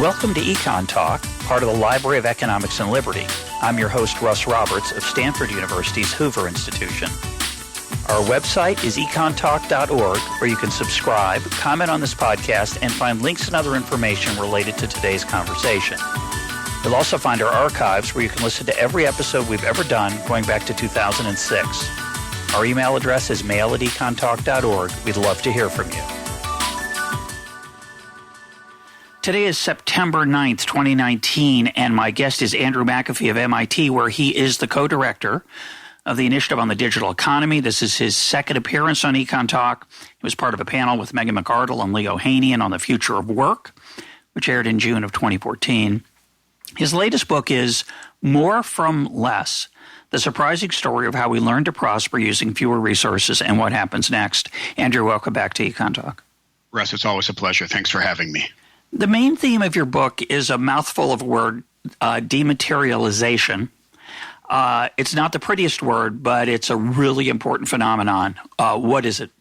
Welcome to EconTalk, part of the Library of Economics and Liberty. I'm your host, Russ Roberts of Stanford University's Hoover Institution. Our website is econtalk.org, where you can subscribe, comment on this podcast, and find links and other information related to today's conversation. You'll also find our archives where you can listen to every episode we've ever done going back to 2006. Our email address is mail@econtalk.org. We'd love to hear from you. Today is September 9th, 2019, and my guest is Andrew McAfee of MIT, where he is the co-director of the Initiative on the Digital Economy. This is his second appearance on EconTalk. He was part of a panel with Megan McArdle and Leo Haney on the future of work, which aired in June of 2014. His latest book is More from Less, the surprising story of how we learn to prosper using fewer resources and what happens next. Andrew, welcome back to EconTalk. Russ, it's always a pleasure. Thanks for having me. The main theme of your book is a mouthful of word, dematerialization. It's not the prettiest word, but it's a really important phenomenon. What is it?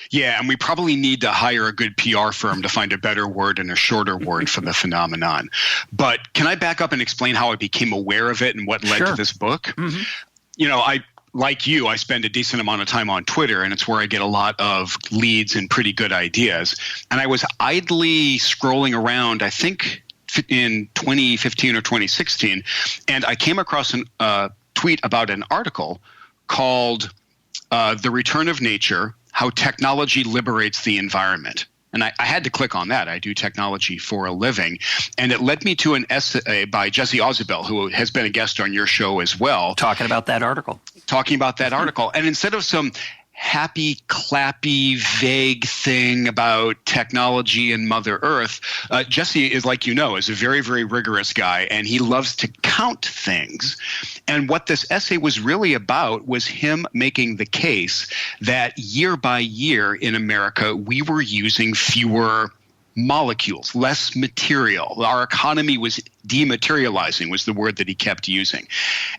Yeah, and we probably need to hire a good PR firm to find a better word and a shorter word for the phenomenon. But can I back up and explain how I became aware of it and what led to this book? Mm-hmm. You know, like you, I spend a decent amount of time on Twitter, and it's where I get a lot of leads and pretty good ideas. And I was idly scrolling around, I think in 2015 or 2016, and I came across a tweet about an article called The Return of Nature, How Technology Liberates the Environment. And I had to click on that. I do technology for a living. And it led me to an essay by Jesse Ausubel, who has been a guest on your show as well. Talking about that article. And instead of some happy, clappy, vague thing about technology and Mother Earth, Jesse is, like you know, is a very, very rigorous guy, and he loves to count things. And what this essay was really about was him making the case that year by year in America, we were using fewer molecules, less material. Our economy was dematerializing, was the word that he kept using.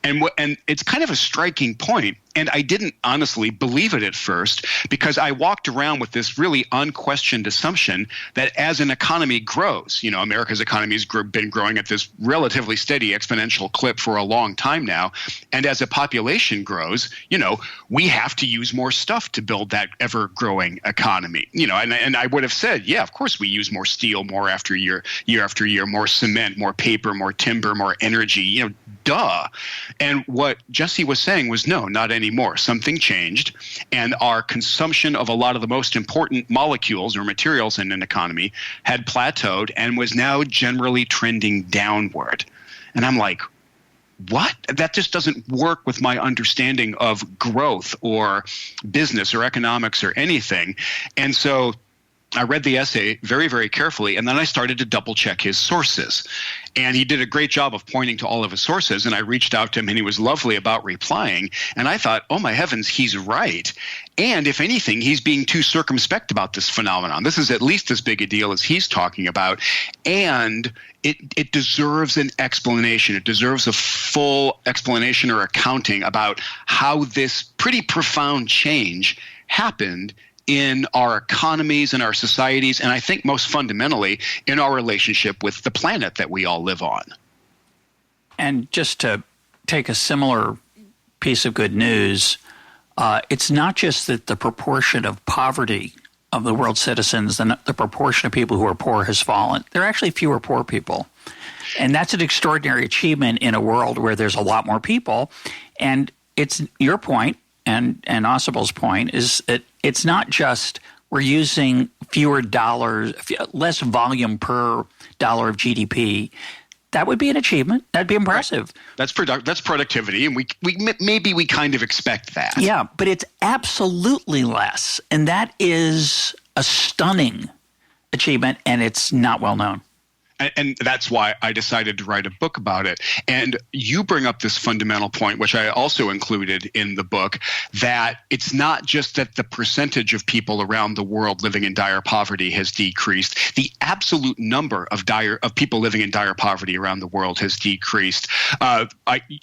And it's kind of a striking point. And I didn't honestly believe it at first, because I walked around with this really unquestioned assumption that as an economy grows, you know, America's economy has been growing at this relatively steady exponential clip for a long time now. And as a population grows, you know, we have to use more stuff to build that ever-growing economy. You know, and I would have said, yeah, of course we use more steel, more after year after year, more cement, more paper, more timber, more energy, you know, duh. And what Jesse was saying was, no, not anymore. Something changed, and our consumption of a lot of the most important molecules or materials in an economy had plateaued and was now generally trending downward. And I'm like, what? That just doesn't work with my understanding of growth or business or economics or anything. And so I read the essay very, very carefully, and then I started to double check his sources. And he did a great job of pointing to all of his sources, and I reached out to him, and he was lovely about replying. And I thought, oh my heavens, he's right. And if anything, he's being too circumspect about this phenomenon. This is at least as big a deal as he's talking about, and it deserves an explanation. It deserves a full explanation or accounting about how this pretty profound change happened in our economies and our societies, and I think most fundamentally in our relationship with the planet that we all live on. And just to take a similar piece of good news, it's not just that the proportion of poverty of the world's citizens and the proportion of people who are poor has fallen. There are actually fewer poor people. And that's an extraordinary achievement in a world where there's a lot more people. And it's your point, and Ausubel's point, is that it's not just we're using fewer dollars, less volume per dollar of GDP. That would be an achievement. That'd be impressive. Right. That's productivity, and we maybe we kind of expect that. Yeah, but it's absolutely less, and that is a stunning achievement, and it's not well known. And that's why I decided to write a book about it. And you bring up this fundamental point, which I also included in the book, that it's not just that the percentage of people around the world living in dire poverty has decreased. The absolute number of people living in dire poverty around the world has decreased.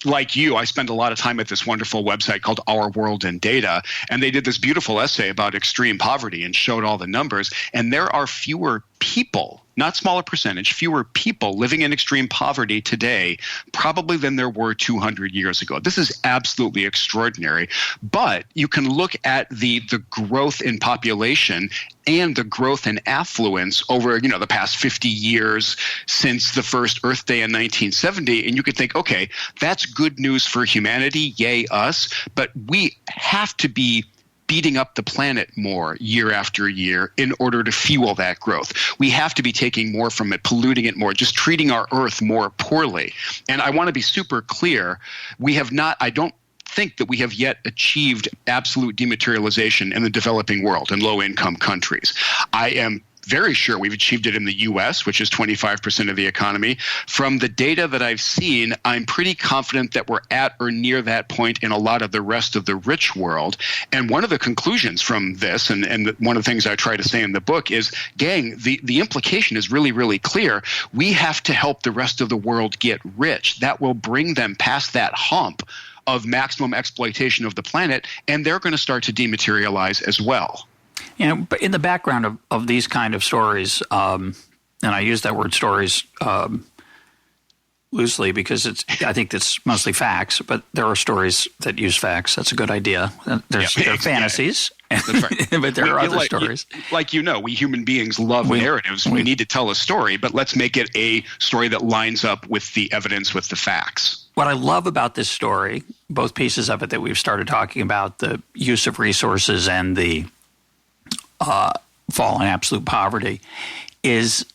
Like you, I spend a lot of time at this wonderful website called Our World in Data, and they did this beautiful essay about extreme poverty and showed all the numbers. And there are fewer people, not smaller percentage, fewer people living in extreme poverty today probably than there were 200 years ago. This is absolutely extraordinary. But you can look at the growth in population and the growth in affluence over, the past 50 years since the first Earth Day in 1970, and you could think, okay, that's good news for humanity, yay us, but we have to be beating up the planet more year after year in order to fuel that growth. We have to be taking more from it, polluting it more, just treating our Earth more poorly. And I want to be super clear, I don't think that we have yet achieved absolute dematerialization in the developing world in low-income countries. I am very sure we've achieved it in the U.S., which is 25% of the economy. From the data that I've seen, I'm pretty confident that we're at or near that point in a lot of the rest of the rich world. And one of the conclusions from this, and one of the things I try to say in the book is, gang, the implication is really, really clear. We have to help the rest of the world get rich. That will bring them past that hump of maximum exploitation of the planet, and they're going to start to dematerialize as well. But in the background of these kind of stories, and I use that word stories loosely because I think it's mostly facts, but there are stories that use facts. That's a good idea. There are fantasies, that's right. But there are other stories. Like we human beings love narratives. We need to tell a story, but let's make it a story that lines up with the evidence, with the facts. What I love about this story, both pieces of it that we've started talking about, the use of resources and the fall in absolute poverty, is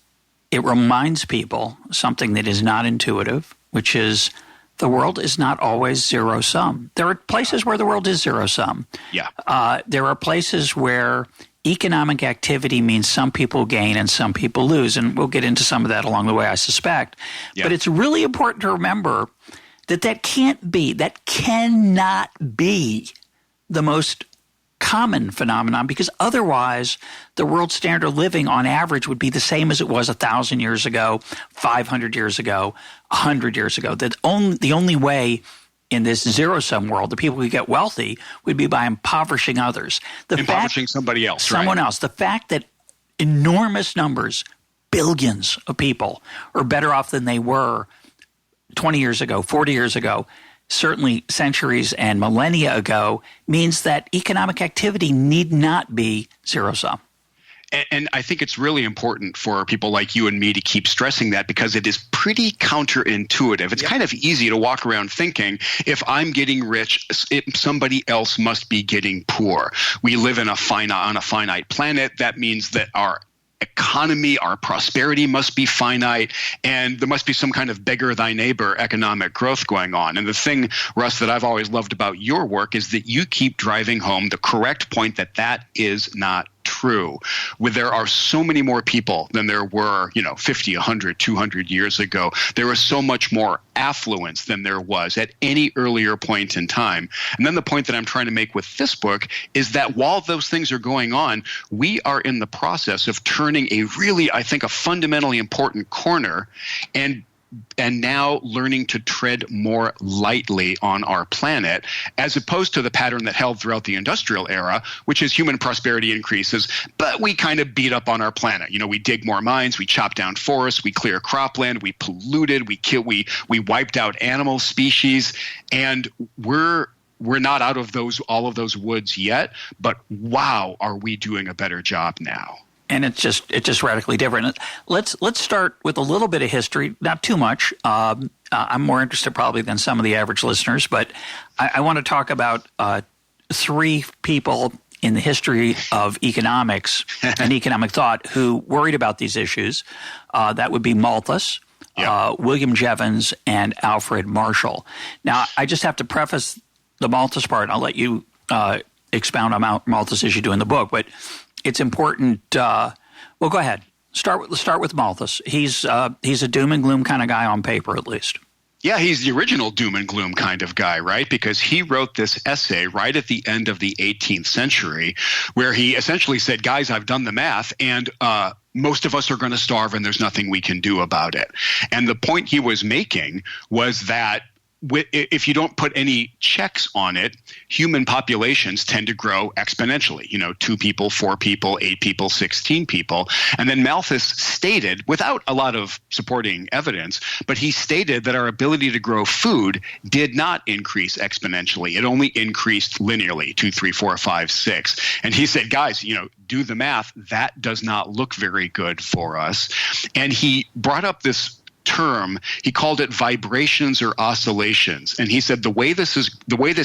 it reminds people something that is not intuitive, which is the world is not always zero-sum. There are places where the world is zero-sum. Yeah. There are places where economic activity means some people gain and some people lose, and we'll get into some of that along the way, I suspect. Yeah. But it's really important to remember that cannot be the most common phenomenon, because otherwise the world standard of living on average would be the same as it was 1,000 years ago, 500 years ago, 100 years ago. The only way in this zero-sum world the people who get wealthy would be by impoverishing others. Somebody else, someone else. The fact that enormous numbers, billions of people, are better off than they were 20 years ago, 40 years ago, certainly centuries and millennia ago, means that economic activity need not be zero-sum. And I think it's really important for people like you and me to keep stressing that, because it is pretty counterintuitive. It's kind of easy to walk around thinking, if I'm getting rich, somebody else must be getting poor. We live on a finite planet. That means that our economy, our prosperity must be finite, and there must be some kind of beggar thy neighbor economic growth going on. And the thing, Russ, that I've always loved about your work is that you keep driving home the correct point that is not true. There are so many more people than there were, 50, 100, 200 years ago. There is so much more affluence than there was at any earlier point in time. And then the point that I'm trying to make with this book is that while those things are going on, we are in the process of turning a fundamentally important corner, and now learning to tread more lightly on our planet, as opposed to the pattern that held throughout the industrial era, which is human prosperity increases, but we kind of beat up on our planet. We dig more mines, we chop down forests, we clear cropland, we polluted, we wiped out animal species, and we're not out of all of those woods yet, but wow, are we doing a better job now? And it's just radically different. Let's start with a little bit of history, not too much. I'm more interested probably than some of the average listeners, but I want to talk about three people in the history of economics and economic thought who worried about these issues. That would be Malthus, William Jevons, and Alfred Marshall. Now, I just have to preface the Malthus part. I'll let you expound on Malthus as you do in the book, but it's important. Well, go ahead. Start with Malthus. He's a doom and gloom kind of guy on paper, at least. Yeah, he's the original doom and gloom kind of guy, right? Because he wrote this essay right at the end of the 18th century where he essentially said, guys, I've done the math, and most of us are going to starve and there's nothing we can do about it. And the point he was making was that if you don't put any checks on it, human populations tend to grow exponentially. 2 people, 4 people, 8 people, 16 people. And then Malthus stated, without a lot of supporting evidence, but he stated that our ability to grow food did not increase exponentially. It only increased linearly, 2, 3, 4, 5, 6. And he said, guys, do the math. That does not look very good for us. And he brought up this term. He called it vibrations or oscillations. And he said the way this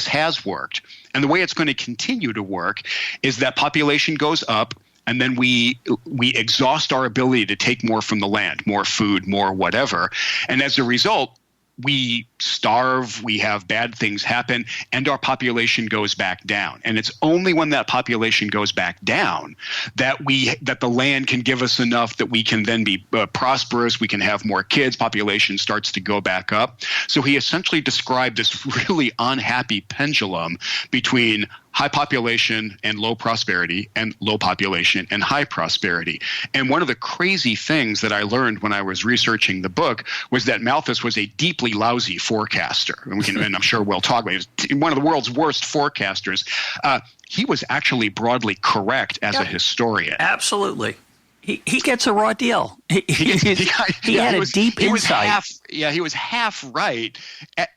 has worked and the way it's going to continue to work is that population goes up, and then we exhaust our ability to take more from the land, more food, more whatever. And as a result, we starve, we have bad things happen, and our population goes back down. And it's only when that population goes back down that the land can give us enough that we can then be prosperous, we can have more kids, population starts to go back up. So he essentially described this really unhappy pendulum between high population and low prosperity, and low population and high prosperity. And one of the crazy things that I learned when I was researching the book was that Malthus was a deeply lousy forecaster. And I'm sure we'll talk about it. He was one of the world's worst forecasters. He was actually broadly correct as a historian. Absolutely. He gets a raw deal. He had a deep insight. He was half right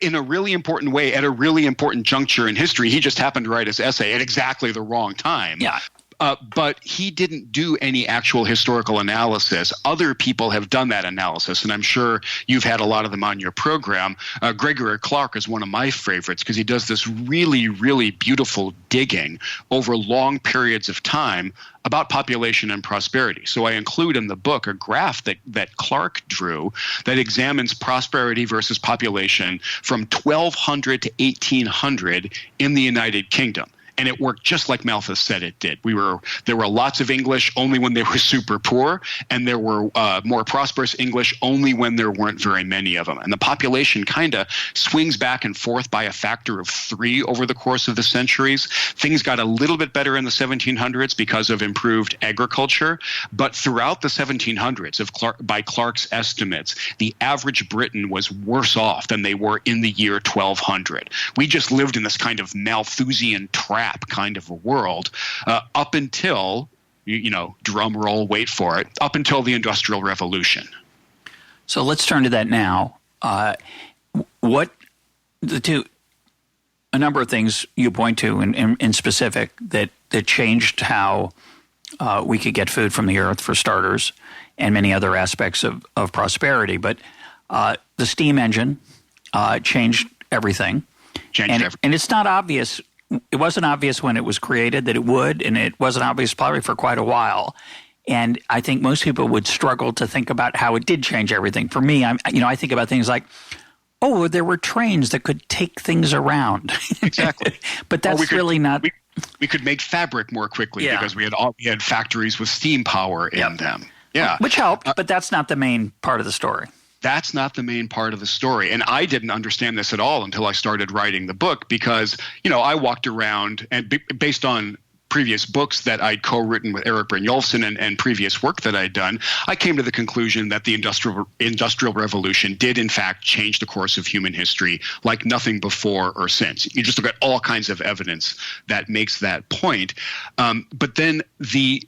in a really important way at a really important juncture in history. He just happened to write his essay at exactly the wrong time. Yeah. But he didn't do any actual historical analysis. Other people have done that analysis, and I'm sure you've had a lot of them on your program. Gregory Clark is one of my favorites because he does this really, really beautiful digging over long periods of time about population and prosperity. So I include in the book a graph that Clark drew that examines prosperity versus population from 1200 to 1800 in the United Kingdom. And it worked just like Malthus said it did. There were lots of English only when they were super poor, and there were more prosperous English only when there weren't very many of them. And the population kind of swings back and forth by a factor of 3 over the course of the centuries. Things got a little bit better in the 1700s because of improved agriculture, but throughout the 1700s, by Clark's estimates, the average Briton was worse off than they were in the year 1200. We just lived in this kind of Malthusian trap kind of a world up until, drum roll, wait for it, up until the Industrial Revolution. So let's turn to that now. A number of things you point to in specific that changed how we could get food from the earth, for starters, and many other aspects of prosperity. But the steam engine changed everything. And it's not obvious. It wasn't obvious when it was created that it would, and it wasn't obvious probably for quite a while. And I think most people would struggle to think about how it did change everything. For me, I think about things like, oh, there were trains that could take things around. Exactly. But that's really not. We could make fabric more quickly because we had factories with steam power in them. Yeah, which helped, but that's not the main part of the story. That's not the main part of the story. And I didn't understand this at all until I started writing the book because, I walked around and based on previous books that I'd co-written with Eric Brynjolfsson and previous work that I'd done, I came to the conclusion that the Industrial Revolution did in fact change the course of human history like nothing before or since. You just look at all kinds of evidence that makes that point. But then the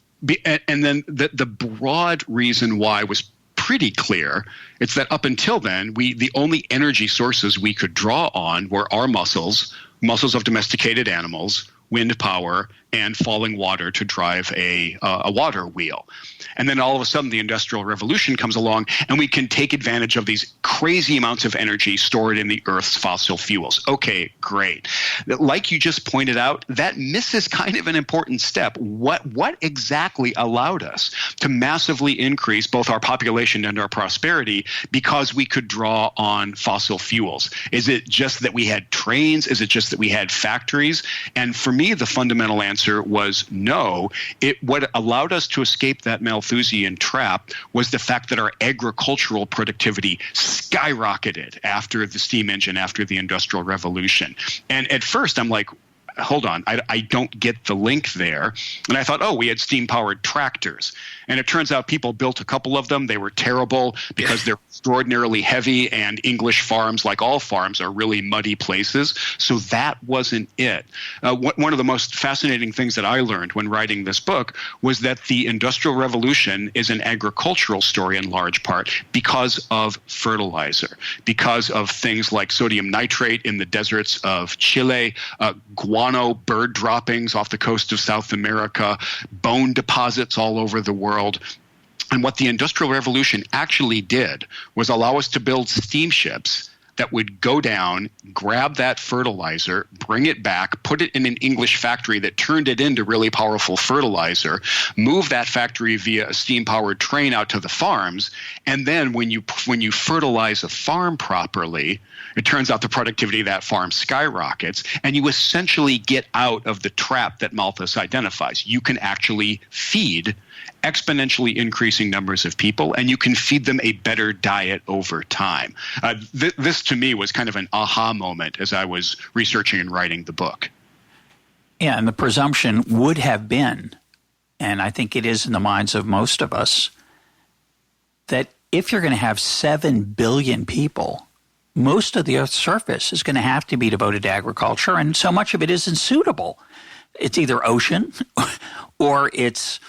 broad reason why was pretty clear. It's that up until then, the only energy sources we could draw on were our muscles of domesticated animals, wind power, and falling water to drive a water wheel. And then all of a sudden the Industrial Revolution comes along and we can take advantage of these crazy amounts of energy stored in the Earth's fossil fuels. Okay, great. Like you just pointed out, that misses kind of an important step. What exactly allowed us to massively increase both our population and our prosperity because we could draw on fossil fuels? Is it just that we had trains? Is it just that we had factories? And for me, the fundamental answer was no. What allowed us to escape that Malthusian trap was the fact that our agricultural productivity skyrocketed after the steam engine, after the Industrial Revolution. And at first I'm like, hold on, I don't get the link there. And I thought, oh, we had steam-powered tractors. And it turns out people built a couple of them. They were terrible because they're extraordinarily heavy, and English farms, like all farms, are really muddy places. So that wasn't it. One of the most fascinating things that I learned when writing this book was that the Industrial Revolution is an agricultural story in large part because of fertilizer, because of things like sodium nitrate in the deserts of Chile, guano bird droppings off the coast of South America, bone deposits all over the world. And what the Industrial Revolution actually did was allow us to build steamships that would go down, grab that fertilizer, bring it back, put it in an English factory that turned it into really powerful fertilizer, move that factory via a steam-powered train out to the farms, and then when you fertilize a farm properly, it turns out the productivity of that farm skyrockets, and you essentially get out of the trap that Malthus identifies. You can actually feed exponentially increasing numbers of people, and you can feed them a better diet over time. This, to me, was kind of an aha moment as I was researching and writing the book. Yeah, and the presumption would have been, and I think it is in the minds of most of us, that if you're going to have 7 billion people, most of the Earth's surface is going to have to be devoted to agriculture, and so much of it isn't suitable. It's either ocean or it's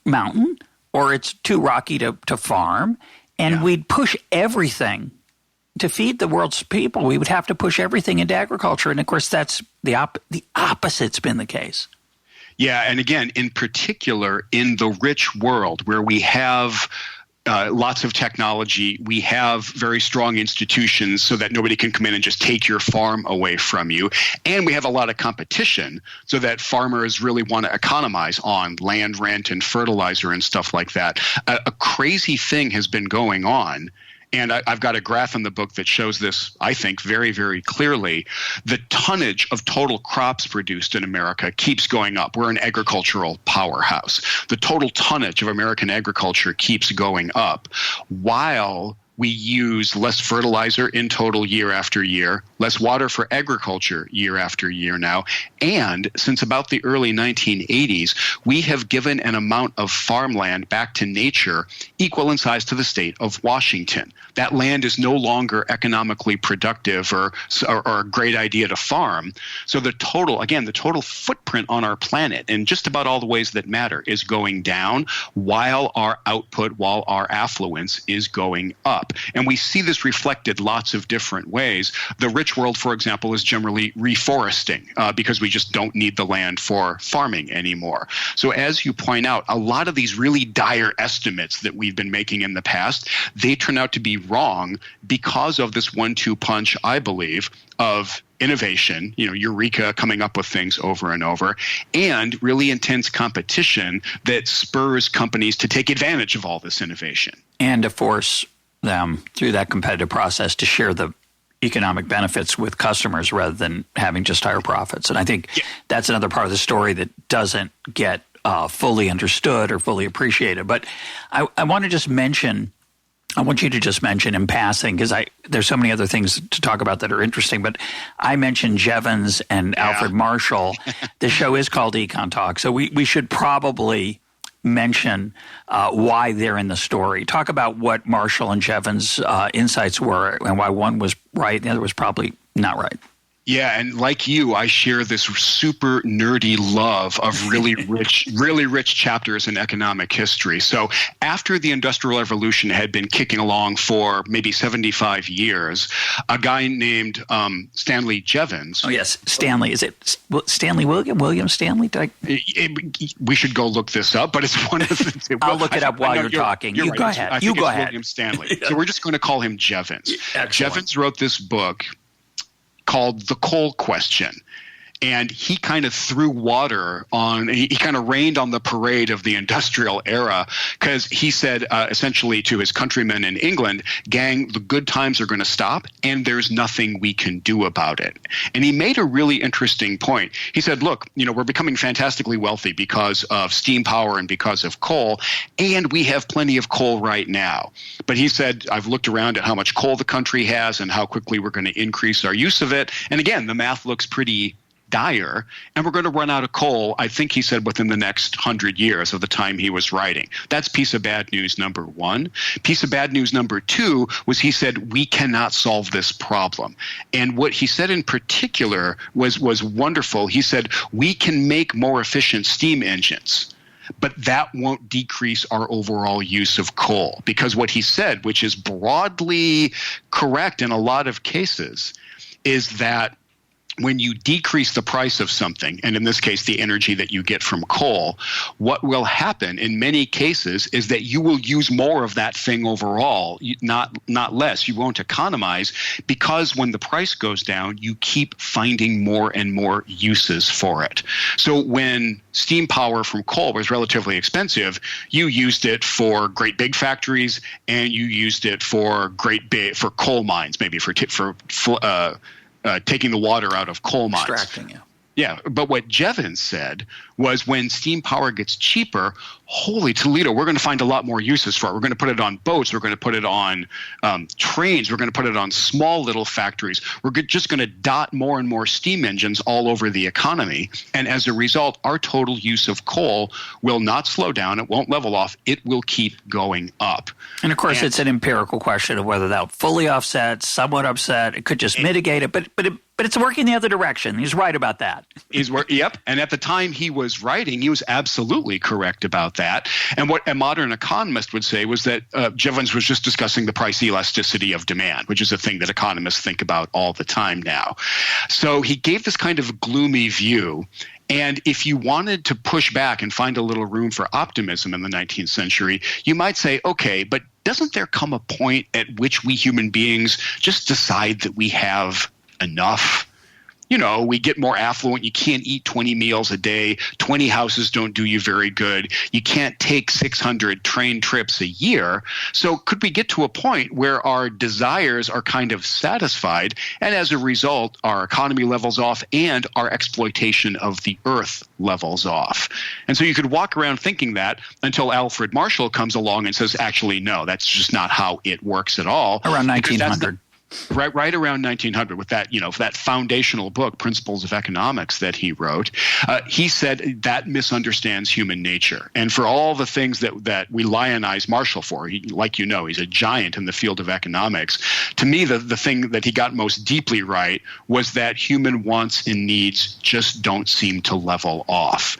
mountain, or it's too rocky to farm, and we'd push everything to feed the world's people. We would have to push everything into agriculture, and of course that's the opposite's been the case. Yeah, and again, in particular, in the rich world where we have lots of technology, we have very strong institutions so that nobody can come in and just take your farm away from you. And we have a lot of competition so that farmers really want to economize on land rent and fertilizer and stuff like that. A crazy thing has been going on. And I've got a graph in the book that shows this, I think, very, very clearly. The tonnage of total crops produced in America keeps going up. We're an agricultural powerhouse. The total tonnage of American agriculture keeps going up while we use less fertilizer in total year after year, less water for agriculture year after year now. And since about the early 1980s, we have given an amount of farmland back to nature equal in size to the state of Washington. That land is no longer economically productive or a great idea to farm. So the total footprint on our planet in just about all the ways that matter is going down while our output, while our affluence is going up. And we see this reflected lots of different ways. The rich world, for example, is generally reforesting because we just don't need the land for farming anymore. So as you point out, a lot of these really dire estimates that we've been making in the past, they turn out to be wrong because of this 1-2 punch, I believe, of innovation, eureka, coming up with things over and over, and really intense competition that spurs companies to take advantage of all this innovation. And to force them through that competitive process to share the economic benefits with customers rather than having just higher profits. And I think that's another part of the story that doesn't get fully understood or fully appreciated. But I want to just mention, I want you to just mention in passing, because there's so many other things to talk about that are interesting, but I mentioned Jevons and Alfred Marshall. The show is called EconTalk, so we should probably mention why they're in the story. Talk about what Marshall and Jevons' insights were and why one was right and the other was probably not right. Yeah, and like you, I share this super nerdy love of really rich chapters in economic history. So after the Industrial Revolution had been kicking along for maybe 75 years, a guy named Stanley Jevons. Oh, yes, Stanley. Is it Stanley William Stanley? We should go look this up, but it's one of the... I'll look it up while you're talking. You're you right. go ahead. I think it's William Stanley. So we're just going to call him Jevons. Excellent. Jevons wrote this book called The Coal Question. And he kind of threw water on, he kind of rained on the parade of the industrial era, because he said essentially to his countrymen in England, gang, the good times are going to stop and there's nothing we can do about it. And he made a really interesting point. He said, look, we're becoming fantastically wealthy because of steam power and because of coal, and we have plenty of coal right now. But he said, I've looked around at how much coal the country has and how quickly we're going to increase our use of it. And again, the math looks pretty dire, and we're going to run out of coal, I think he said, within the next 100 years of the time he was writing. That's piece of bad news number one. Piece of bad news number two was he said, we cannot solve this problem. And what he said in particular was wonderful. He said, we can make more efficient steam engines, but that won't decrease our overall use of coal. Because what he said, which is broadly correct in a lot of cases, is that when you decrease the price of something, and in this case, the energy that you get from coal, what will happen in many cases is that you will use more of that thing overall, not less. You won't economize, because when the price goes down, you keep finding more and more uses for it. So when steam power from coal was relatively expensive, you used it for great big factories, and you used it for for coal mines, maybe for taking the water out of coal mines. Extracting, yeah. Yeah, but what Jevons said was when steam power gets cheaper, holy Toledo, we're going to find a lot more uses for it. We're going to put it on boats. We're going to put it on trains. We're going to put it on small little factories. We're just going to dot more and more steam engines all over the economy. And as a result, our total use of coal will not slow down. It won't level off. It will keep going up. And of course, it's an empirical question of whether that fully offsets, somewhat offset. It could just mitigate it, but it's working the other direction. He's right about that. Yep. And at the time he was writing, he was absolutely correct about that. And what a modern economist would say was that Jevons was just discussing the price elasticity of demand, which is a thing that economists think about all the time now. So he gave this kind of gloomy view. And if you wanted to push back and find a little room for optimism in the 19th century, you might say, okay, but doesn't there come a point at which we human beings just decide that we have enough? You know, we get more affluent. You can't eat 20 meals a day. 20 houses don't do you very good. You can't take 600 train trips a year. So could we get to a point where our desires are kind of satisfied, and as a result, our economy levels off and our exploitation of the earth levels off? And so you could walk around thinking that until Alfred Marshall comes along and says, actually, no, that's just not how it works at all. Around 1900. Right around 1900, with that, that foundational book, Principles of Economics, that he wrote, he said that misunderstands human nature. And for all the things that we lionize Marshall for, he's a giant in the field of economics. To me, the thing that he got most deeply right was that human wants and needs just don't seem to level off.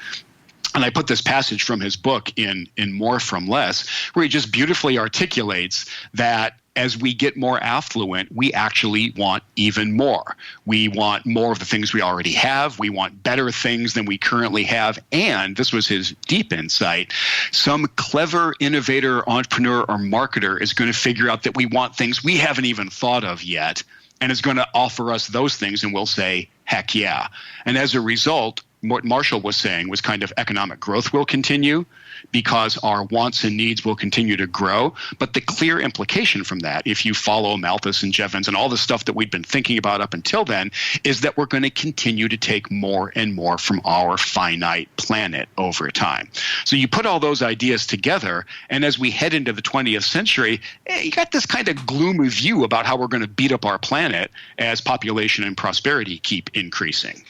And I put this passage from his book in More from Less, where he just beautifully articulates that as we get more affluent, we actually want even more. We want more of the things we already have. We want better things than we currently have. And this was his deep insight. Some clever innovator, entrepreneur, or marketer is going to figure out that we want things we haven't even thought of yet, and is going to offer us those things, and we'll say, heck yeah. And as a result, what Marshall was saying was kind of economic growth will continue because our wants and needs will continue to grow. But the clear implication from that, if you follow Malthus and Jevons and all the stuff that we've been thinking about up until then, is that we're going to continue to take more and more from our finite planet over time. So you put all those ideas together, and as we head into the 20th century, you got this kind of gloomy view about how we're going to beat up our planet as population and prosperity keep increasing.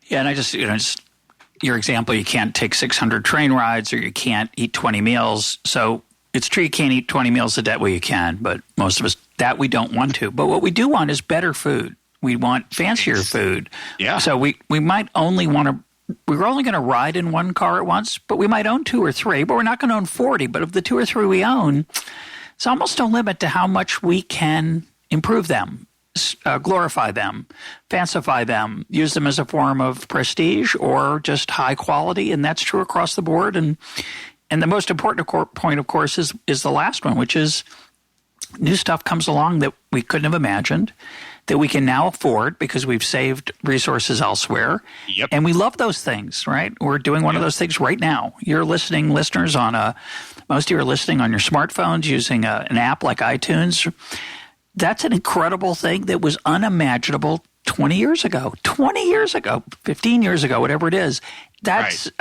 Yeah, and I just your example, you can't take 600 train rides or you can't eat 20 meals. So it's true you can't eat 20 meals a day. Well, you can, but most of us, that we don't want to. But what we do want is better food. We want fancier food. Yeah. So we might only want to – we're only going to ride in one car at once, but we might own 2 or 3, but we're not going to own 40. But of the 2 or 3 we own, it's almost no limit to how much we can improve them. Glorify them, fancify them, use them as a form of prestige or just high quality, and that's true across the board. And the most important point, of course, is the last one, which is new stuff comes along that we couldn't have imagined, that we can now afford because we've saved resources elsewhere. Yep. And we love those things, right? We're doing one of those things right now. You're listening, listeners, most of you are listening on your smartphones using an app like iTunes. That's an incredible thing that was unimaginable 20 years ago, 15 years ago, whatever it is. That's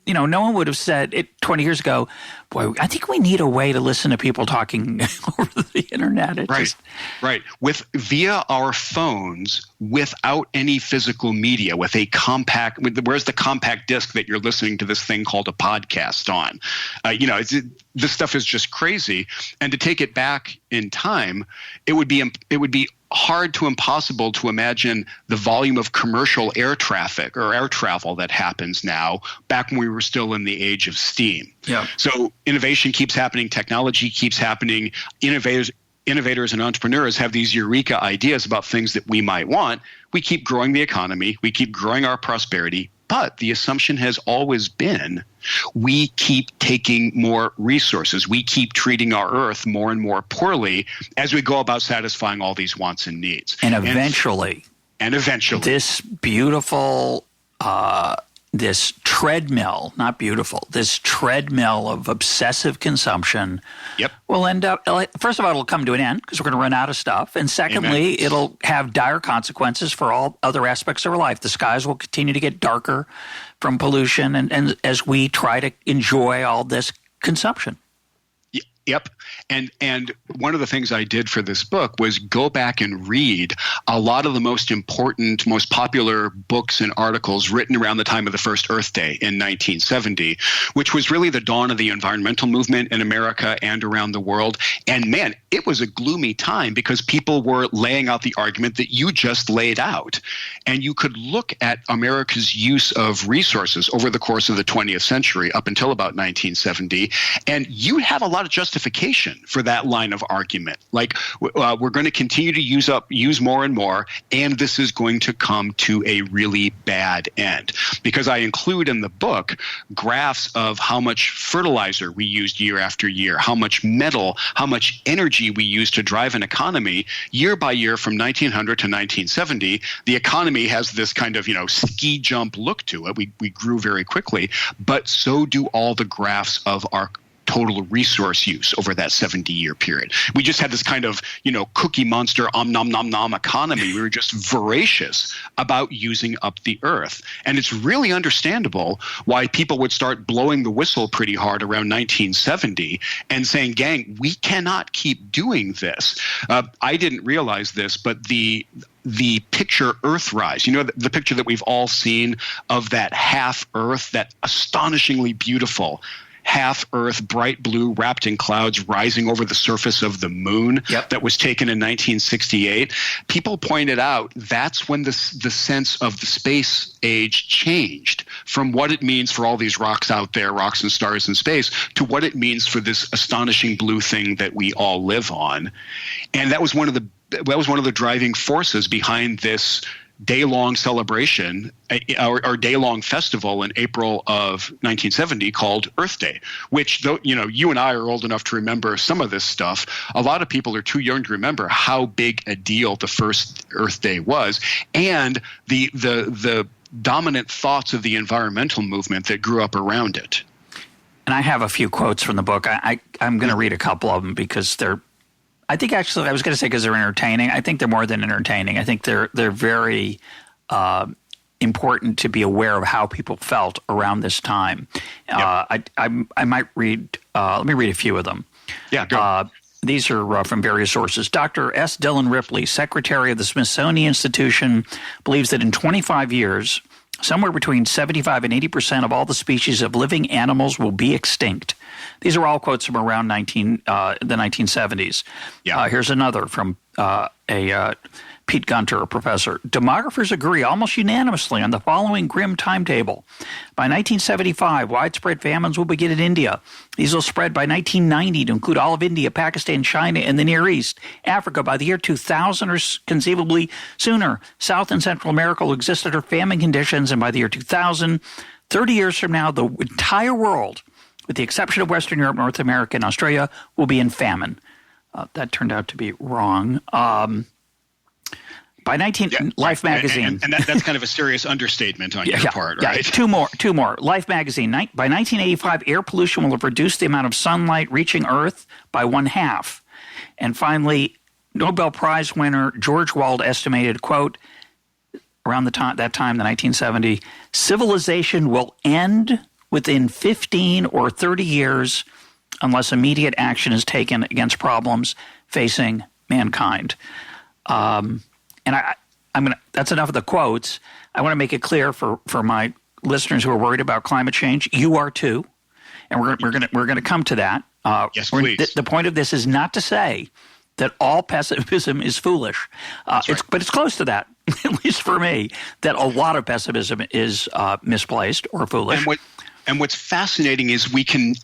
no one would have said it 20 years ago, boy, I think we need a way to listen to people talking over the internet. Right. Via our phones without any physical media, with a compact, where's the compact disc that you're listening to this thing called a podcast on? This stuff is just crazy. And to take it back in time, it would be hard to impossible to imagine the volume of commercial air traffic or air travel that happens now back when we were still in the age of steam. Yeah. So innovation keeps happening, technology keeps happening, innovators and entrepreneurs have these eureka ideas about things that we might want. We keep growing the economy, we keep growing our prosperity, but the assumption has always been we keep taking more resources. We keep treating our earth more and more poorly as we go about satisfying all these wants and needs. And eventually, this beautiful, this treadmill, not beautiful, this treadmill of obsessive consumption will end up, first of all, it'll come to an end because we're going to run out of stuff. And secondly, it'll have dire consequences for all other aspects of our life. The skies will continue to get darker from pollution and as we try to enjoy all this consumption. Yep. And one of the things I did for this book was go back and read a lot of the most important, most popular books and articles written around the time of the first Earth Day in 1970, which was really the dawn of the environmental movement in America and around the world. And man, it was a gloomy time because people were laying out the argument that you just laid out. And you could look at America's use of resources over the course of the 20th century up until about 1970, and you have a lot of justification for that line of argument. Like, we're going to continue to use more and more, and this is going to come to a really bad end. Because I include in the book graphs of how much fertilizer we used year after year, how much metal, how much energy we used to drive an economy year by year from 1900 to 1970. The economy has this kind of, ski jump look to it. We grew very quickly, but so do all the graphs of our total resource use over that 70-year period. We just had this kind of, cookie monster, nom nom nom economy. We were just voracious about using up the earth. And it's really understandable why people would start blowing the whistle pretty hard around 1970 and saying, gang, we cannot keep doing this. I didn't realize this, but the picture Earthrise, the picture that we've all seen of that half Earth, that astonishingly beautiful half Earth, bright blue, wrapped in clouds, rising over the surface of the moon that was taken in 1968. People pointed out that's when the sense of the space age changed from what it means for all these rocks out there, rocks and stars in space, to what it means for this astonishing blue thing that we all live on. And that was one of the driving forces behind this day-long celebration or day-long festival in April of 1970 called Earth Day, which, though you and I are old enough to remember some of this stuff, a lot of people are too young to remember how big a deal the first Earth Day was, and the dominant thoughts of the environmental movement that grew up around it. And I have a few quotes from the book. I'm going to read a couple of them because they're I think actually I was going to say because they're entertaining. I think they're more than entertaining. I think they're very important to be aware of how people felt around this time. I might read let me read a few of them. Yeah, go. These are from various sources. Dr. S. Dillon Ripley, Secretary of the Smithsonian Institution, believes that in 25 years, somewhere between 75 and 80% of all the species of living animals will be extinct. These are all quotes from around the 1970s. Yeah. Here's another from Pete Gunter, a professor. Demographers agree almost unanimously on the following grim timetable. By 1975, widespread famines will begin in India. These will spread by 1990 to include all of India, Pakistan, China, and the Near East. Africa by the year 2000 or conceivably sooner. South and Central America will exist under famine conditions, and by the year 2000, 30 years from now, the entire world, with the exception of Western Europe, North America, and Australia, will be in famine. That turned out to be wrong. By Life magazine, and that's kind of a serious understatement on your part, right? Yeah, two more. Life magazine. By 1985, air pollution will have reduced the amount of sunlight reaching Earth by 1/2. And finally, Nobel Prize winner George Wald estimated, quote, around the 1970, civilization will end within 15 or 30 years unless immediate action is taken against problems facing mankind. And that's enough of the quotes. I want to make it clear for my listeners who are worried about climate change. You are too, and we're going to come to that. Yes, please. The point of this is not to say that all pessimism is foolish. Right. But it's close to that, at least for me, that a lot of pessimism is misplaced or foolish. And what's fascinating is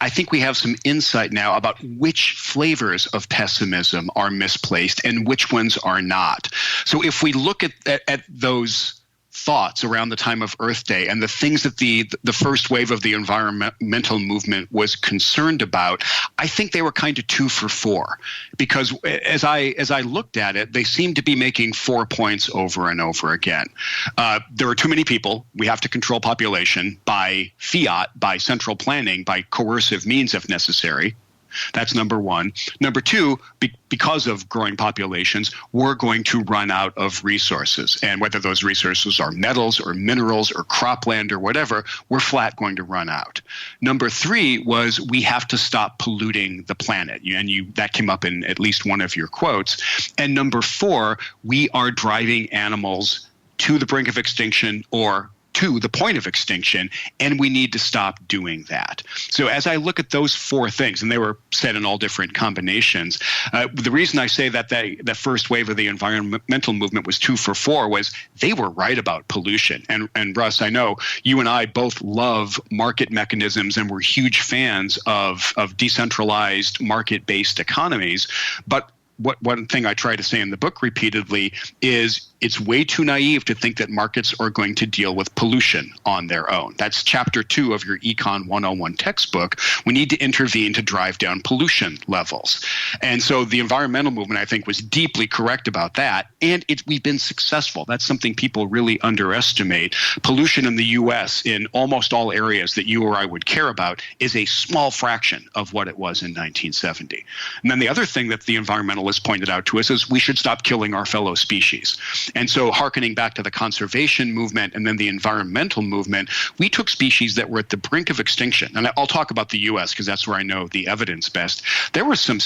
I think we have some insight now about which flavors of pessimism are misplaced and which ones are not. So if we look at those thoughts around the time of Earth Day and the things that the first wave of the environmental movement was concerned about, I think they were kind of 2 for 4, because as I looked at it, they seemed to be making 4 points over and over again. There are too many people. We have to control population by fiat, by central planning, by coercive means if necessary. That's number one. Number two, because of growing populations, we're going to run out of resources. And whether those resources are metals or minerals or cropland or whatever, we're flat going to run out. Number three was we have to stop polluting the planet. And that came up in at least one of your quotes. And number four, we are driving animals to the brink of extinction or to the point of extinction, and we need to stop doing that. So as I look at those four things, and they were said in all different combinations, the reason I say that the first wave of the environmental movement was 2 for 4 was they were right about pollution. And Russ, I know you and I both love market mechanisms, and we're huge fans of decentralized market-based economies, but one thing I try to say in the book repeatedly is it's way too naive to think that markets are going to deal with pollution on their own. That's chapter 2 of your Econ 101 textbook. We need to intervene to drive down pollution levels. And so the environmental movement, I think, was deeply correct about that. And we've been successful. That's something people really underestimate. Pollution in the U.S. in almost all areas that you or I would care about is a small fraction of what it was in 1970. And then the other thing that the environmentalists pointed out to us is we should stop killing our fellow species. And so hearkening back to the conservation movement and then the environmental movement, we took species that were at the brink of extinction. And I'll talk about the U.S. because that's where I know the evidence best. There was some,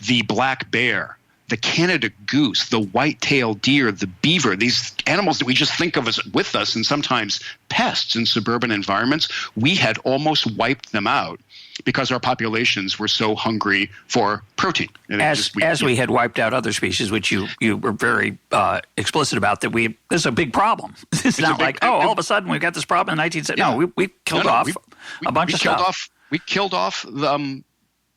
the black bear, the Canada goose, the white-tailed deer, the beaver, these animals that we just think of as with us and sometimes pests in suburban environments, we had almost wiped them out because our populations were so hungry for protein. As we had wiped out other species, which you were very explicit about, that this is a big problem. It's not like, all of a sudden we've got this problem in 1970. Yeah. No, we killed off a bunch of stuff. We killed off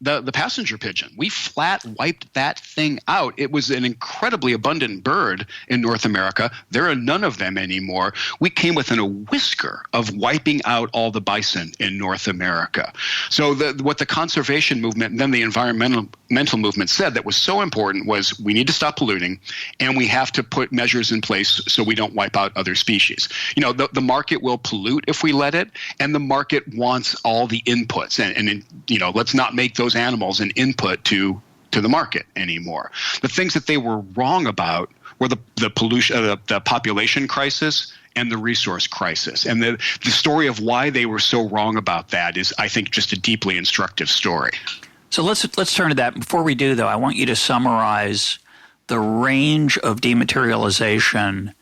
the passenger pigeon. We flat wiped that thing out. It was an incredibly abundant bird in North America. There are none of them anymore. We came within a whisker of wiping out all the bison in North America. So what the conservation movement and then the environmental movement said that was so important was we need to stop polluting and we have to put measures in place so we don't wipe out other species. The market will pollute if we let it, and the market wants all the inputs. And let's not make those animals an input to the market anymore. The things that they were wrong about were the pollution, the population crisis, and the resource crisis. And the story of why they were so wrong about that is, I think, just a deeply instructive story. So let's turn to that. Before we do, though, I want you to summarize the range of dematerialization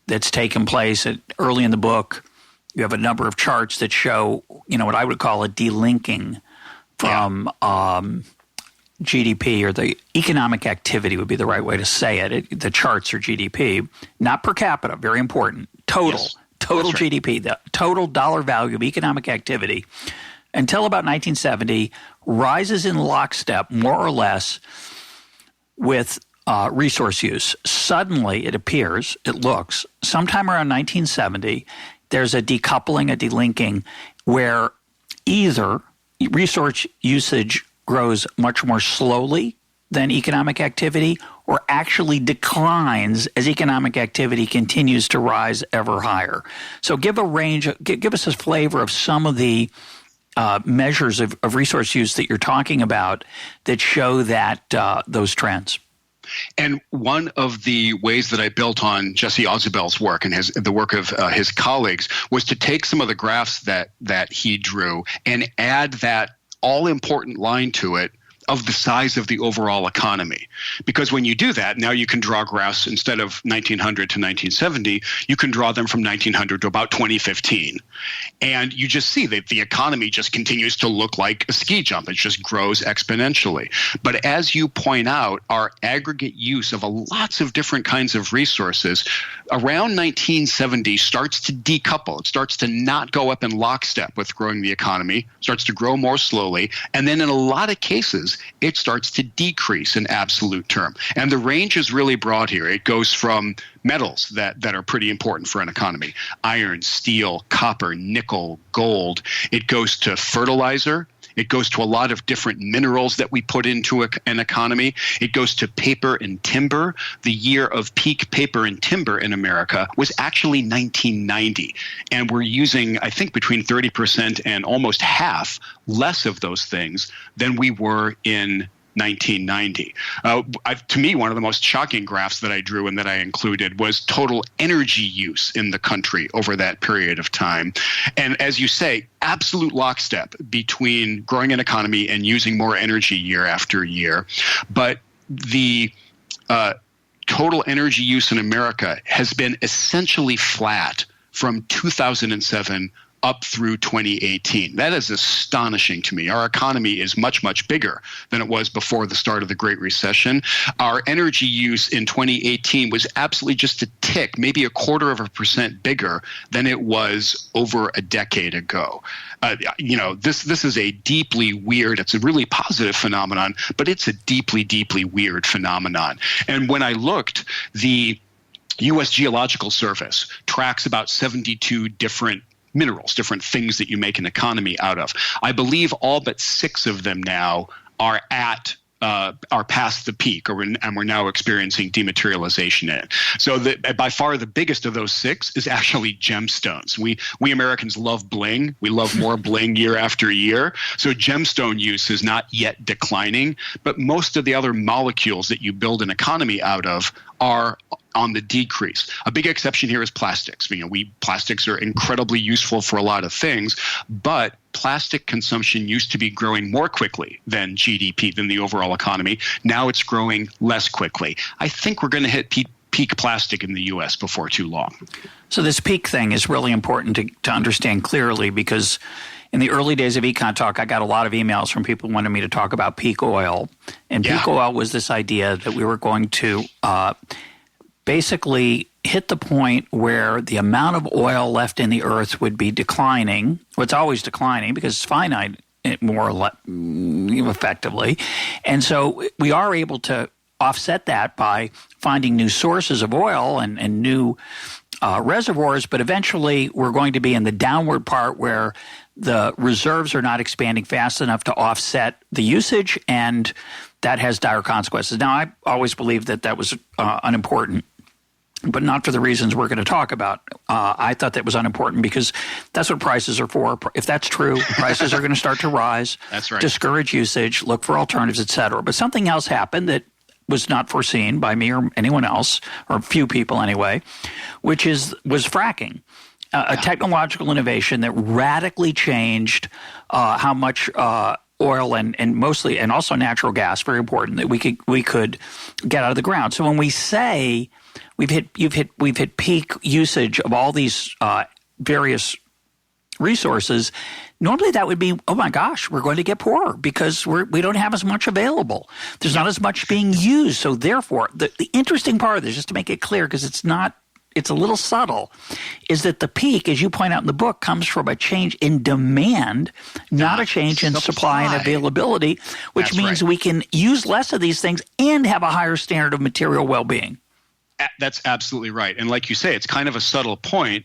that's taken place early in the book. You have a number of charts that show, what I would call a delinking from GDP, or the economic activity would be the right way to say it. The charts are GDP, not per capita, very important. Total right. GDP, the total dollar value of economic activity, until about 1970, rises in lockstep, more or less, with resource use. Suddenly, it looks, sometime around 1970, there's a decoupling, a delinking, where either resource usage grows much more slowly than economic activity, or actually declines as economic activity continues to rise ever higher. So give us a flavor of some of the measures of resource use that you're talking about that show that those trends. And one of the ways that I built on Jesse Ausubel's work and the work of his colleagues was to take some of the graphs that he drew and add that all-important line to it of the size of the overall economy. Because when you do that, now you can draw graphs instead of 1900 to 1970, you can draw them from 1900 to about 2015. And you just see that the economy just continues to look like a ski jump. It just grows exponentially. But as you point out, our aggregate use of lots of different kinds of resources around 1970 starts to decouple. It starts to not go up in lockstep with growing the economy, starts to grow more slowly. And then in a lot of cases, it starts to decrease in absolute term. And the range is really broad here. It goes from metals that are pretty important for an economy: iron, steel, copper, nickel, gold. It goes to fertilizer. It goes to a lot of different minerals that we put into an economy. It goes to paper and timber. The year of peak paper and timber in America was actually 1990. And we're using, I think, between 30% and almost half less of those things than we were in 1990. To me, one of the most shocking graphs that I drew and that I included was total energy use in the country over that period of time. And as you say, absolute lockstep between growing an economy and using more energy year after year. But the total energy use in America has been essentially flat from 2007 up through 2018. That is astonishing to me. Our economy is much, much bigger than it was before the start of the Great Recession. Our energy use in 2018 was absolutely just a tick, maybe 0.25% bigger than it was over a decade ago. This is a deeply weird, it's a really positive phenomenon, but it's a deeply, deeply weird phenomenon. And when I looked, the U.S. Geological Service tracks about 72 different minerals, different things that you make an economy out of. I believe all but 6 of them now are past the peak, and we're now experiencing dematerialization in it. So by far the biggest of those 6 is actually gemstones. We Americans love bling. We love more bling year after year. So gemstone use is not yet declining, but most of the other molecules that you build an economy out of are on the decrease. A big exception here is plastics. Plastics are incredibly useful for a lot of things, but plastic consumption used to be growing more quickly than GDP, than the overall economy. Now it's growing less quickly. I think we're going to hit peak plastic in the U.S. before too long. So this peak thing is really important to understand clearly, because in the early days of EconTalk, I got a lot of emails from people who wanted me to talk about peak oil. And peak oil was this idea that we were going to basically hit the point where the amount of oil left in the earth would be declining. Well, it's always declining because it's finite, more or less, effectively. And so we are able to offset that by finding new sources of oil and new reservoirs, but eventually we're going to be in the downward part where the reserves are not expanding fast enough to offset the usage, and that has dire consequences. Now, I always believed that was unimportant, but not for the reasons we're going to talk about. I thought that was unimportant because that's what prices are for. If that's true, prices are going to start to rise. That's right. Discourage usage, look for alternatives, et cetera. But something else happened that was not foreseen by me or anyone else, or few people anyway, which was fracking. A technological innovation that radically changed how much oil and mostly, and also natural gas, very important, that we could get out of the ground. So when we say we've hit peak usage of all these various resources, normally that would be, oh my gosh, we're going to get poorer because we don't have as much available. There's not as much being used. So therefore, the interesting part of this, just to make it clear, because it's a little subtle, is that the peak, as you point out in the book, comes from a change in demand, not a change in supply and availability, which means we can use less of these things and have a higher standard of material well-being. That's absolutely right. And like you say, it's kind of a subtle point,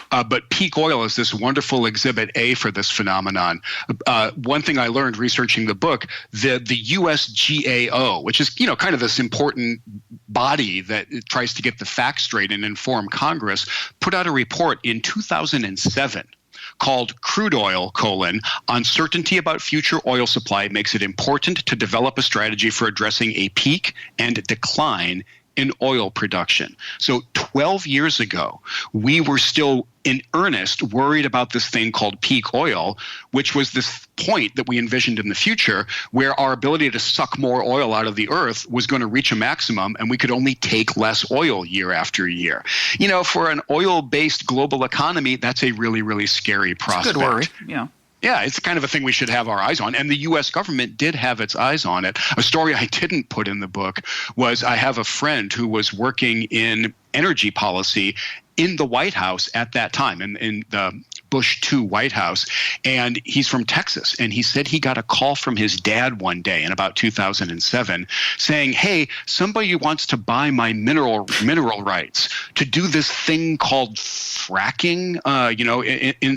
but peak oil is this wonderful exhibit A for this phenomenon. One thing I learned researching the book, the USGAO, which is kind of this important body that tries to get the facts straight and inform Congress, put out a report in 2007 called Crude Oil, uncertainty about future oil supply makes it important to develop a strategy for addressing a peak and decline in oil production. So 12 years ago, we were still in earnest worried about this thing called peak oil, which was this point that we envisioned in the future where our ability to suck more oil out of the earth was going to reach a maximum and we could only take less oil year after year. You know, for an oil-based global economy, that's a really, really scary prospect. It's a good worry, yeah. Yeah, it's kind of a thing we should have our eyes on. And the U.S. government did have its eyes on it. A story I didn't put in the book was I have a friend who was working in energy policy in the White House at that time, in the Bush II White House. And he's from Texas. And he said he got a call from his dad one day in about 2007 saying, hey, somebody wants to buy my mineral rights to do this thing called fracking,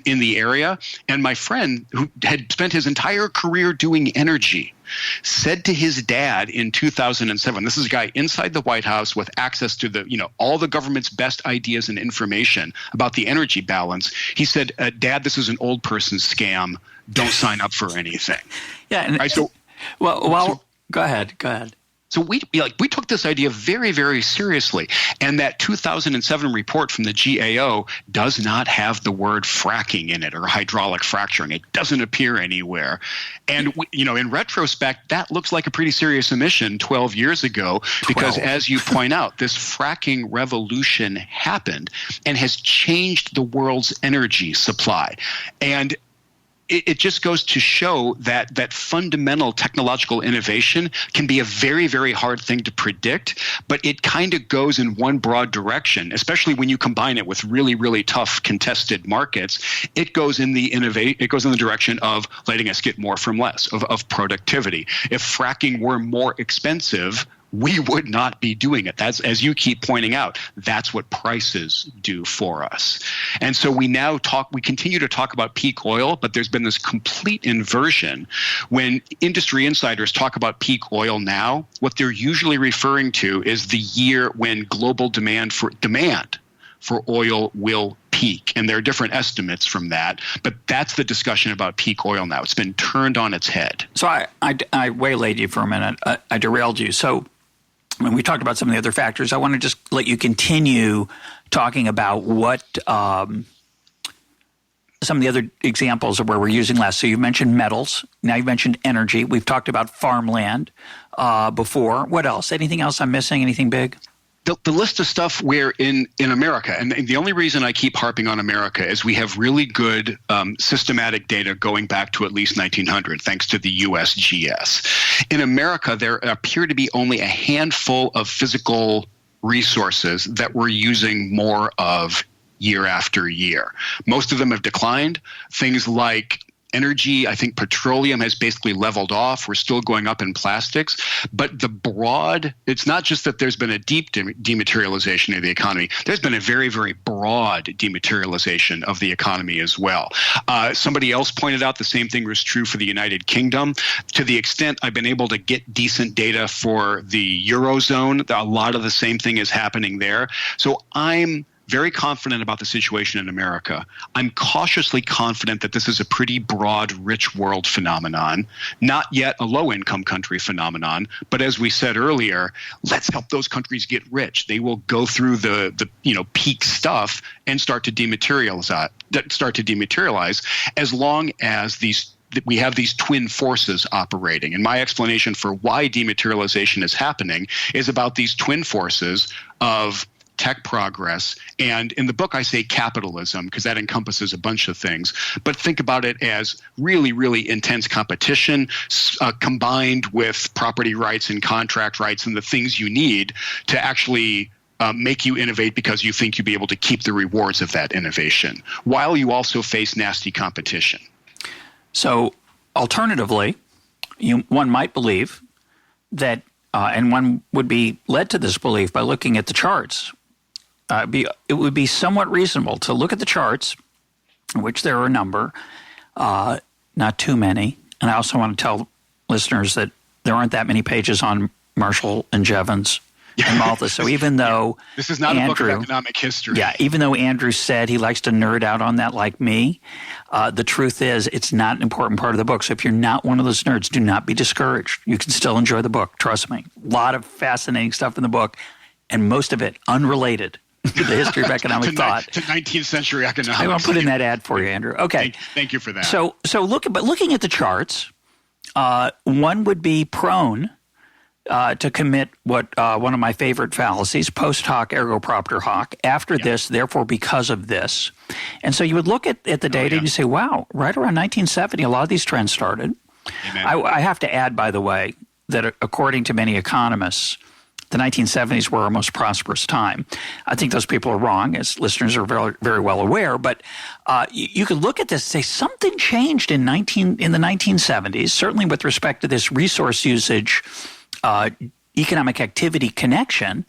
in the area. And my friend, who had spent his entire career doing energy, said to his dad in 2007, this is a guy inside the White House with access to all the government's best ideas and information about the energy balance. He said, Dad, this is an old person scam. Don't sign up for anything. Yeah. And, right? Go ahead. So we took this idea very, very seriously. And that 2007 report from the GAO does not have the word fracking in it or hydraulic fracturing. It doesn't appear anywhere. And, in retrospect, that looks like a pretty serious omission 12 years ago because, as you point out, this fracking revolution happened and has changed the world's energy supply. And it just goes to show that fundamental technological innovation can be a very, very hard thing to predict, but it kind of goes in one broad direction, especially when you combine it with really, really tough contested markets. It goes in the direction of letting us get more from less, of productivity. If fracking were more expensive, we would not be doing it. That's, as you keep pointing out, that's what prices do for us. And so we continue to talk about peak oil, but there's been this complete inversion. When industry insiders talk about peak oil now, what they're usually referring to is the year when global demand for oil will peak. And there are different estimates from that, but that's the discussion about peak oil now. It's been turned on its head. So I waylaid you for a minute. I derailed you. So when we talked about some of the other factors, I want to just let you continue talking about what some of the other examples of where we're using less. So you mentioned metals. Now you mentioned energy. We've talked about farmland before. What else? Anything else I'm missing? Anything big? The list of stuff where in America, and the only reason I keep harping on America is we have really good systematic data going back to at least 1900, thanks to the USGS. In America, there appear to be only a handful of physical resources that we're using more of year after year. Most of them have declined. Things like energy, I think petroleum has basically leveled off. We're still going up in plastics. But it's not just that there's been a deep dematerialization of the economy. There's been a very, very broad dematerialization of the economy as well. Somebody else pointed out the same thing was true for the United Kingdom. To the extent I've been able to get decent data for the Eurozone, a lot of the same thing is happening there. So I'm very confident about the situation in America. I'm cautiously confident that this is a pretty broad, rich world phenomenon, not yet a low-income country phenomenon. But as we said earlier, let's help those countries get rich. They will go through the peak stuff and start to dematerialize as long as we have these twin forces operating. And my explanation for why dematerialization is happening is about these twin forces of tech progress. And in the book, I say capitalism because that encompasses a bunch of things. But think about it as really, really intense competition combined with property rights and contract rights and the things you need to actually make you innovate because you think you'll be able to keep the rewards of that innovation, while you also face nasty competition. So alternatively, one might believe that, and one would be led to this belief by looking at the charts. It would be somewhat reasonable to look at the charts, which there are a number, not too many. And I also want to tell listeners that there aren't that many pages on Marshall and Jevons. and Malthus. So even though this is not Andrew, a book of economic history. Yeah, even though Andrew said he likes to nerd out on that like me, the truth is it's not an important part of the book. So if you're not one of those nerds, do not be discouraged. You can still enjoy the book. Trust me. A lot of fascinating stuff in the book, and most of it unrelated to the history of economic thought. To 19th century economics. I want to put in that ad for you, Andrew. Okay. Thank you for that. So looking at the charts, one would be prone to commit what one of my favorite fallacies, post hoc ergo propter hoc, after this, therefore because of this. And so you would look at the data and you say, wow, right around 1970, a lot of these trends started. I have to add, by the way, that according to many economists, the 1970s were our most prosperous time. I think those people are wrong, as listeners are very, very well aware. But you could look at this and say something changed in the 1970s, certainly with respect to this resource usage, economic activity connection.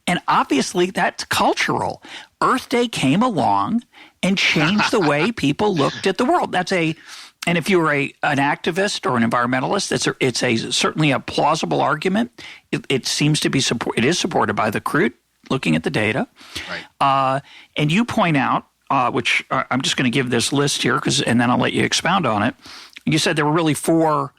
And obviously that's cultural. Earth Day came along and changed the way people looked at the world. And if you're an activist or an environmentalist, it's certainly a plausible argument. It seems to be it is supported by the crude, looking at the data. Right. And you point out, which I'm just going to give this list here, and then I'll let you expound on it. You said there were really four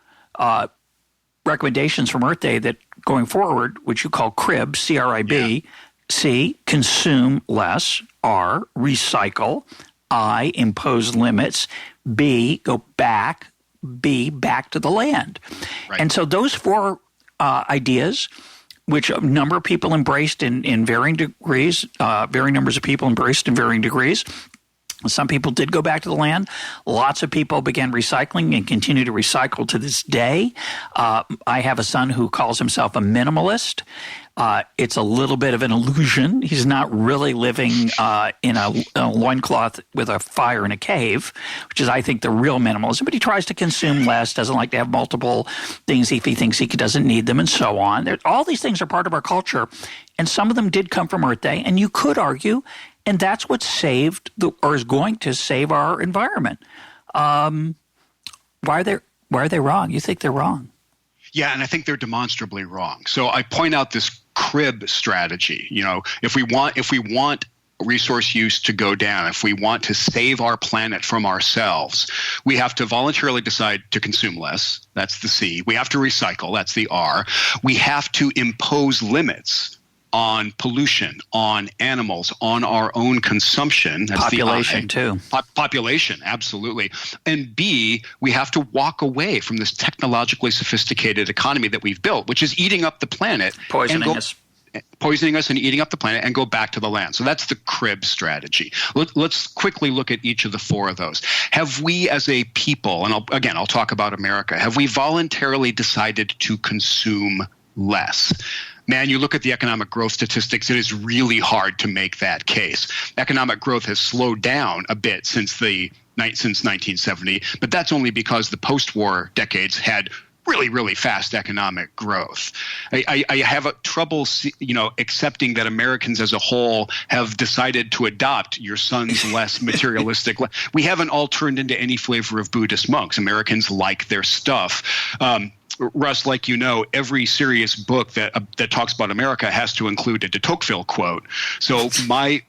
recommendations from Earth Day that going forward, which you call CRIB, C-R-I-B, C, consume less, R, recycle, I, impose limits, B, go back, B, back to the land. Right. And so those four ideas, which a number of people embraced in varying degrees, varying numbers of people embraced in varying degrees. Some people did go back to the land. Lots of people began recycling and continue to recycle to this day. I have a son who calls himself a minimalist. It's a little bit of an illusion. He's not really living in a loincloth with a fire in a cave, which is, I think, the real minimalism. But he tries to consume less, doesn't like to have multiple things if he thinks he doesn't need them, and so on. All these things are part of our culture, and some of them did come from Earth Day. And you could argue, and that's what saved or is going to save our environment. Why are they wrong? You think they're wrong? Yeah, and I think they're demonstrably wrong. So I point out this crib strategy. If we want resource use to go down, if we want to save our planet from ourselves, we have to voluntarily decide to consume less. That's the C. We have to recycle. That's the R. We have to impose limits on pollution, on animals, on our own consumption. That's population too. Population, absolutely. And B, we have to walk away from this technologically sophisticated economy that we've built, which is eating up the planet. Poisoning us and eating up the planet, and go back to the land. So that's the crib strategy. Let's quickly look at each of the four of those. Have we as a people, and I'll talk about America, have we voluntarily decided to consume less? Man, you look at the economic growth statistics, it is really hard to make that case. Economic growth has slowed down a bit since 1970, but that's only because the post-war decades had really, really fast economic growth. I have trouble, accepting that Americans as a whole have decided to adopt your son's less materialistic. We haven't all turned into any flavor of Buddhist monks. Americans like their stuff. Russ, like you know, every serious book that talks about America has to include a de Tocqueville quote. So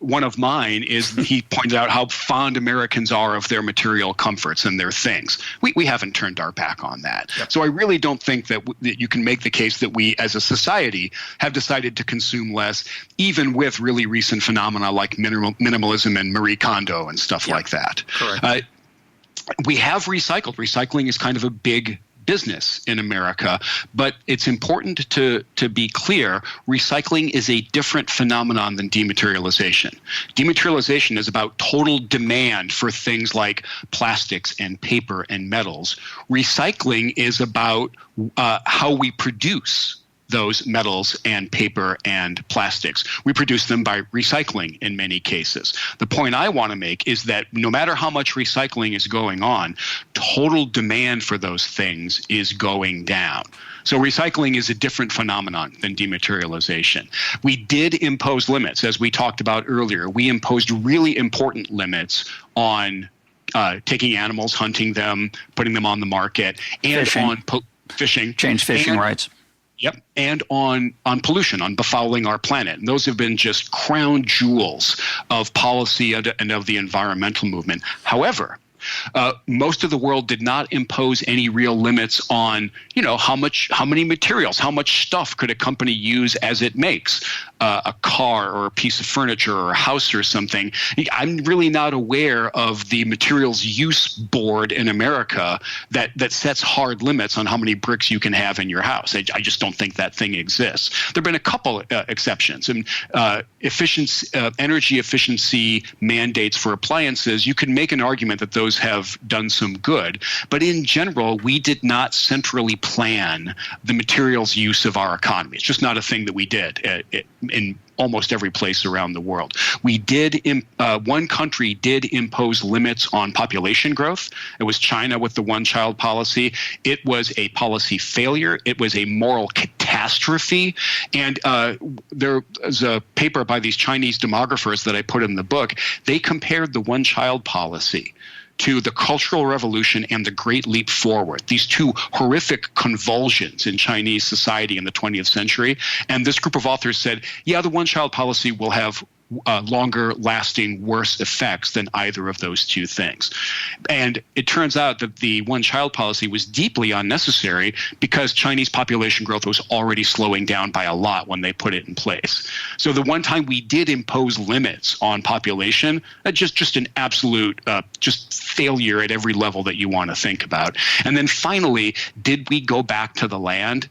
one of mine is he points out how fond Americans are of their material comforts and their things. We haven't turned our back on that. Yep. So I really don't think that you can make the case that we as a society have decided to consume less, even with really recent phenomena like minimalism and Marie Kondo and stuff like that. Correct. We have recycled. Recycling is kind of a big business in America, but it's important to be clear, recycling is a different phenomenon than dematerialization. Dematerialization is about total demand for things like plastics and paper and metals. Recycling is about how we produce those metals and paper and plastics. We produce them by recycling in many cases. The point I want to make is that no matter how much recycling is going on, total demand for those things is going down. So recycling is a different phenomenon than dematerialization. We did impose limits, as we talked about earlier. We imposed really important limits on taking animals, hunting them, putting them on the market, and fishing. Changed fishing rights. Yep, and on pollution, on befouling our planet. And those have been just crown jewels of policy and of the environmental movement. However, most of the world did not impose any real limits on, how many materials, how much stuff could a company use as it makes a car or a piece of furniture or a house or something. I'm really not aware of the materials use board in America that sets hard limits on how many bricks you can have in your house. I just don't think that thing exists. There have been a couple exceptions, and energy efficiency mandates for appliances. You can make an argument that those have done some good, but in general, we did not centrally plan the materials use of our economy. It's just not a thing that we did in almost every place around the world. We did. One country did impose limits on population growth. It was China with the one-child policy. It was a policy failure. It was a moral catastrophe. And there was a paper by these Chinese demographers that I put in the book. They compared the one-child policy to the Cultural Revolution and the Great Leap Forward, these two horrific convulsions in Chinese society in the 20th century. And this group of authors said, the one-child policy will have longer lasting worse effects than either of those two things. And it turns out that the one-child policy was deeply unnecessary because Chinese population growth was already slowing down by a lot when they put it in place. So the one time we did impose limits on population, just an absolute just failure at every level that you want to think about. And then finally, did we go back to the land?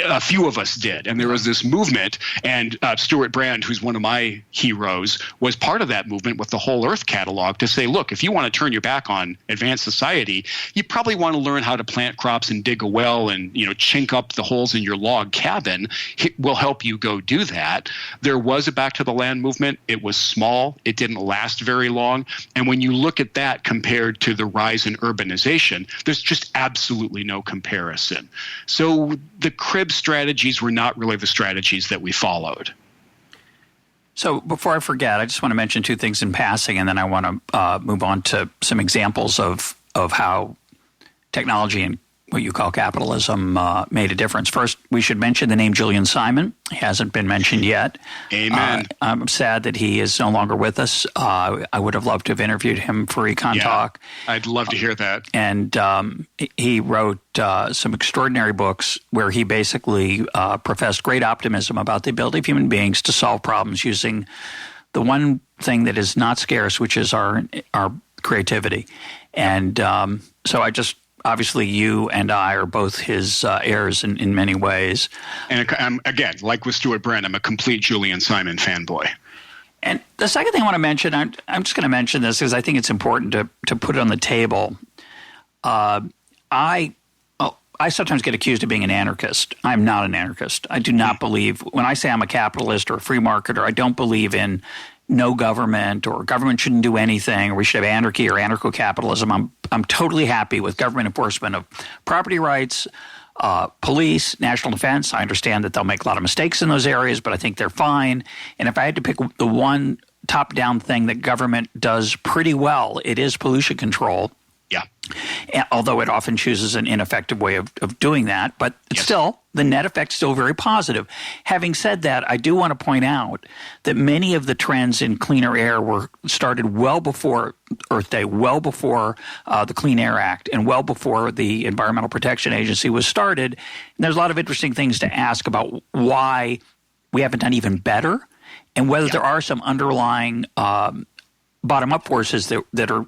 A few of us did. And there was this movement, and Stuart Brand, who's one of my heroes, was part of that movement with the Whole Earth catalog to say, look, if you want to turn your back on advanced society, you probably want to learn how to plant crops and dig a well and, chink up the holes in your log cabin. It will help you go do that. There was a back to the land movement. It was small. It didn't last very long. And when you look at that compared to the rise in urbanization, there's just absolutely no comparison. So the crib strategies were not really the strategies that we followed. So before I forget, I just want to mention two things in passing, and then I want to move on to some examples of how technology and what you call capitalism made a difference. First, we should mention the name Julian Simon. He hasn't been mentioned yet. Amen. I'm sad that he is no longer with us. I would have loved to have interviewed him for EconTalk. I'd love to hear that. And he wrote some extraordinary books where he basically professed great optimism about the ability of human beings to solve problems using the one thing that is not scarce, which is our creativity. And so I just – obviously, you and I are both his heirs in many ways. And again, like with Stuart Brand, I'm a complete Julian Simon fanboy. And the second thing I want to mention, I'm just going to mention this because I think it's important to put it on the table. I sometimes get accused of being an anarchist. I'm not an anarchist. I do not believe – when I say I'm a capitalist or a free marketer, I don't believe in no government or government shouldn't do anything or we should have anarchy or anarcho-capitalism. I'm totally happy with government enforcement of property rights, police, national defense. I understand that they'll make a lot of mistakes in those areas, but I think they're fine. And if I had to pick the one top-down thing that government does pretty well, it is pollution control. Yeah. Although it often chooses an ineffective way of doing that, but it's still, the net effect's still very positive. Having said that, I do want to point out that many of the trends in cleaner air were started well before Earth Day, well before the Clean Air Act, and well before the Environmental Protection Agency was started. And there's a lot of interesting things to ask about why we haven't done even better and whether there are some underlying bottom-up forces that are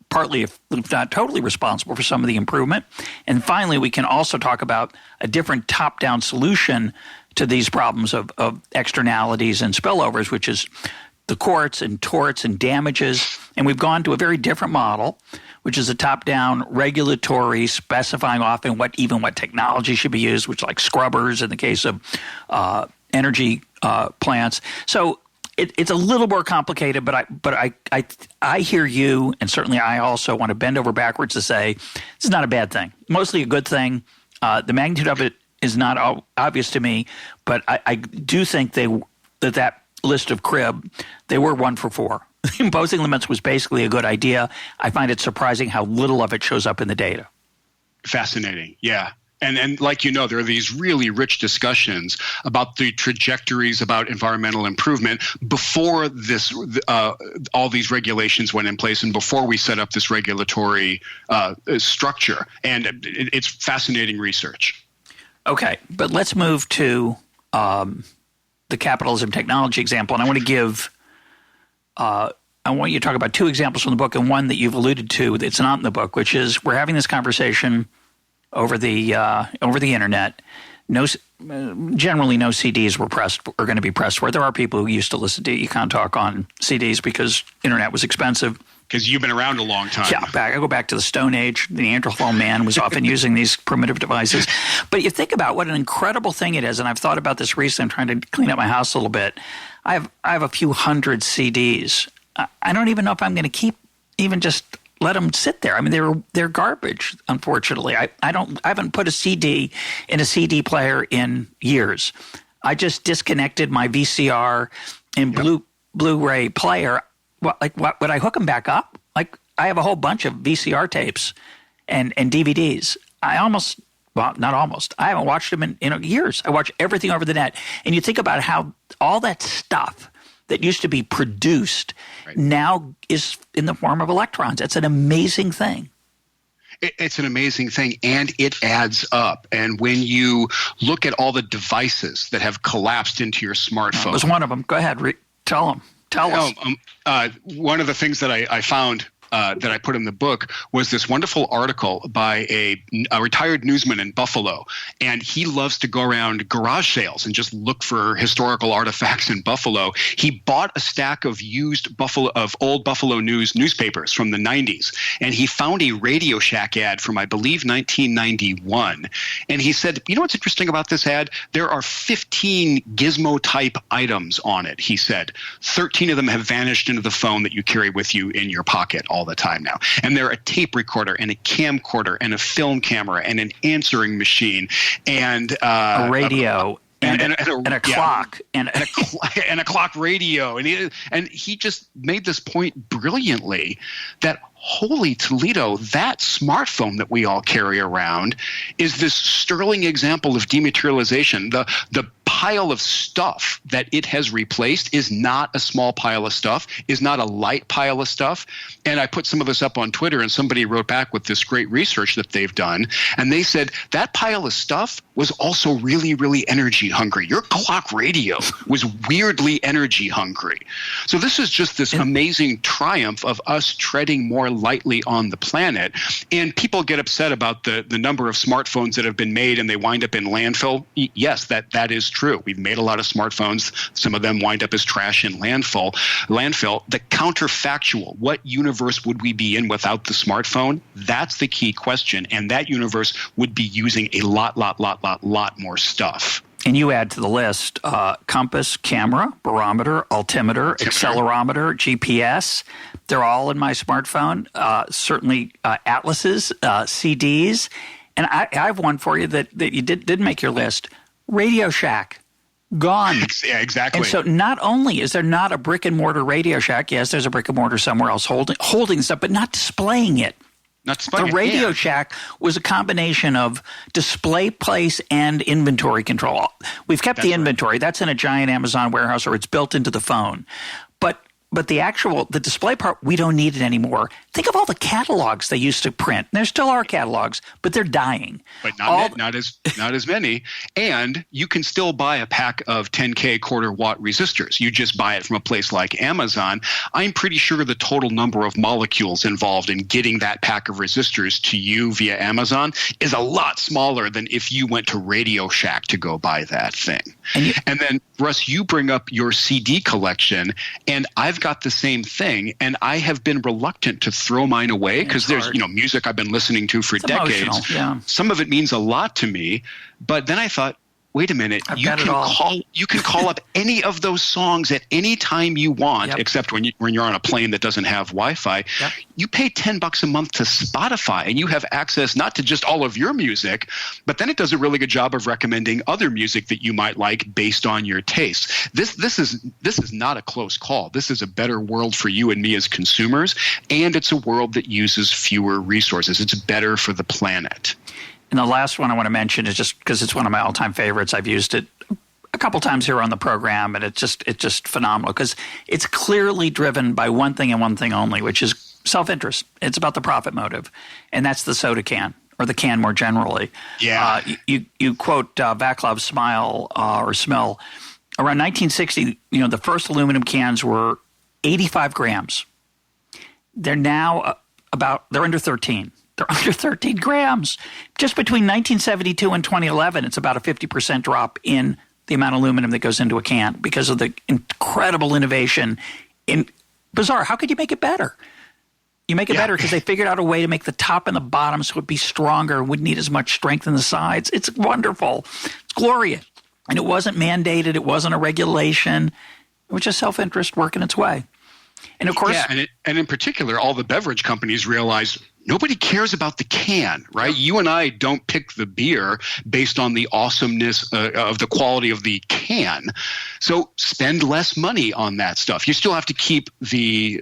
partly, if not totally, responsible for some of the improvement. And finally, we can also talk about a different top-down solution to these problems of externalities and spillovers, which is the courts and torts and damages. And we've gone to a very different model, which is a top-down regulatory specifying often what technology should be used, which like scrubbers in the case of energy plants. So it's a little more complicated, but I hear you, and certainly I also want to bend over backwards to say this is not a bad thing. Mostly a good thing. The magnitude of it is not obvious to me, but I do think that list of crib, they were 1 for 4. Imposing limits was basically a good idea. I find it surprising how little of it shows up in the data. Fascinating, yeah. And like you know, there are these really rich discussions about the trajectories about environmental improvement before this, all these regulations went in place and before we set up this regulatory structure. And it's fascinating research. Okay, but let's move to the capitalism technology example. And I want to give I want you to talk about two examples from the book and one that you've alluded to that's not in the book, which is we're having this conversation over the internet. Generally, no CDs are going to be pressed for it. There are people who used to listen to EconTalk on CDs because internet was expensive. Because you've been around a long time. Yeah, I go back to the Stone Age. The Neanderthal man was often using these primitive devices. But you think about what an incredible thing it is, and I've thought about this recently. I'm trying to clean up my house a little bit. I have a few hundred CDs. I don't even know if I'm going to keep even just let them sit there. I mean, they're garbage. Unfortunately, I haven't put a CD in a CD player in years. I just disconnected my VCR and Blu-ray player. What would I hook them back up? Like I have a whole bunch of VCR tapes and DVDs. I haven't watched them in years. I watch everything over the net. And you think about how all that stuff that used to be produced now is in the form of electrons. It's an amazing thing. It's an amazing thing, and it adds up. And when you look at all the devices that have collapsed into your smartphone. That was one of them. Go ahead. Tell them. Tell us. One of the things that I found that I put in the book was this wonderful article by a retired newsman in Buffalo. And he loves to go around garage sales and just look for historical artifacts in Buffalo. He bought a stack of old Buffalo News newspapers from the 90s. And he found a Radio Shack ad from, I believe, 1991. And he said, you know what's interesting about this ad? There are 15 gizmo-type items on it, he said. 13 of them have vanished into the phone that you carry with you in your pocket all the time now. And they're a tape recorder and a camcorder and a film camera and an answering machine and a radio and a clock and a clock radio. And he just made this point brilliantly that holy Toledo, that smartphone that we all carry around is this sterling example of dematerialization. The pile of stuff that it has replaced is not a small pile of stuff, is not a light pile of stuff. And I put some of this up on Twitter, and somebody wrote back with this great research that they've done. And they said that pile of stuff was also really, really energy hungry. Your clock radio was weirdly energy hungry. So this is just this amazing triumph of us treading more lightly on the planet. And people get upset about the number of smartphones that have been made and they wind up in landfill. Yes, that is true. We've made a lot of smartphones. Some of them wind up as trash in landfill. The counterfactual, what universe would we be in without the smartphone? That's the key question. And that universe would be using a lot more stuff. And you add to the list compass, camera, barometer, altimeter, accelerometer, GPS. They're all in my smartphone. Certainly atlases, CDs. And I have one for you that you didn't make your list. Radio Shack. Gone. Yeah, exactly. And so not only is there not a brick and mortar Radio Shack, yes, there's a brick and mortar somewhere else holding stuff, but not displaying it. The Radio Shack was a combination of display place and inventory control. We've kept the inventory. Right. That's in a giant Amazon warehouse or it's built into the phone. But the display part, we don't need it anymore. Think of all the catalogs they used to print. There still are catalogs, but they're dying. But not as many. And you can still buy a pack of 10K quarter watt resistors. You just buy it from a place like Amazon. I'm pretty sure the total number of molecules involved in getting that pack of resistors to you via Amazon is a lot smaller than if you went to Radio Shack to go buy that thing. And then, Russ, you bring up your CD collection, and I've got the same thing, and I have been reluctant to throw mine away because there's music I've been listening to for decades. Yeah. Some of it means a lot to me, but then I thought, wait a minute, you can call up any of those songs at any time you want, except when you're on a plane that doesn't have Wi-Fi. Yep. You pay $10 a month to Spotify, and you have access not to just all of your music, but then it does a really good job of recommending other music that you might like based on your tastes. This is not a close call. This is a better world for you and me as consumers, and it's a world that uses fewer resources. It's better for the planet. And the last one I want to mention is just because it's one of my all-time favorites. I've used it a couple times here on the program, and it's just phenomenal because it's clearly driven by one thing and one thing only, which is self-interest. It's about the profit motive, and that's the soda can or the can more generally. Yeah. You quote Vaclav's smell. Around 1960, the first aluminum cans were 85 grams. They're now they're under 13. They're under 13 grams. Just between 1972 and 2011, it's about a 50% drop in the amount of aluminum that goes into a can because of the incredible innovation. Bizarre. How could you make it better? You make it better because they figured out a way to make the top and the bottom so it would be stronger and wouldn't need as much strength in the sides. It's wonderful. It's glorious. And it wasn't mandated. It wasn't a regulation. It was just self-interest working its way. And of course, and in particular, all the beverage companies realized nobody cares about the can, right? You and I don't pick the beer based on the awesomeness of the quality of the can. So spend less money on that stuff. You still have to keep the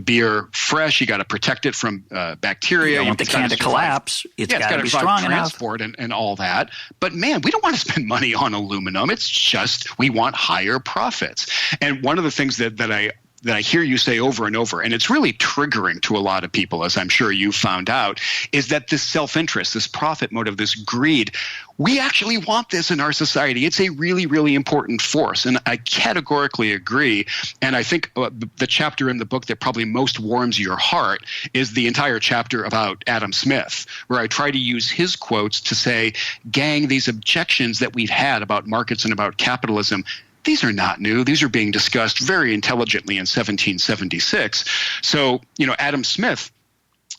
beer fresh. You got to protect it from bacteria. You don't want the can to collapse. It's got to be strong enough. Transport and all that. But man, we don't want to spend money on aluminum. It's just we want higher profits. And one of the things that I hear you say over and over, and it's really triggering to a lot of people, as I'm sure you found out, is that this self-interest, this profit motive, this greed, we actually want this in our society. It's a really, really important force, and I categorically agree. And I think the chapter in the book that probably most warms your heart is the entire chapter about Adam Smith, where I try to use his quotes to say, gang, these objections that we've had about markets and about capitalism, these are not new. These are being discussed very intelligently in 1776. So, Adam Smith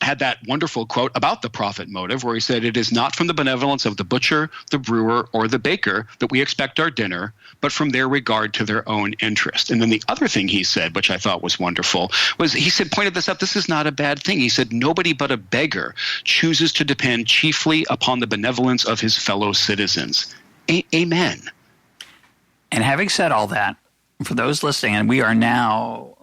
had that wonderful quote about the profit motive where he said, "It is not from the benevolence of the butcher, the brewer, or the baker that we expect our dinner, but from their regard to their own interest." And then the other thing he said, which I thought was wonderful, was pointed this out, this is not a bad thing. He said, "Nobody but a beggar chooses to depend chiefly upon the benevolence of his fellow citizens." Amen. And having said all that, for those listening, and we are now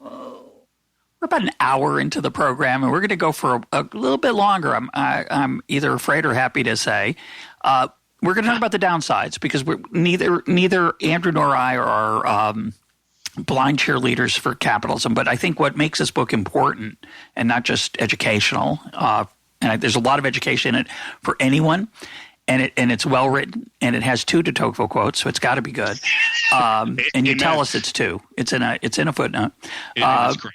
we're about an hour into the program, and we're going to go for a little bit longer. I'm either afraid or happy to say. We're going to talk about the downsides because neither Andrew nor I are blind cheerleaders for capitalism. But I think what makes this book important and not just educational, and there's a lot of education in it for anyone. And it's well written, and it has 2 de Tocqueville quotes, so it's got to be good. And you tell us it's 2. It's in a footnote.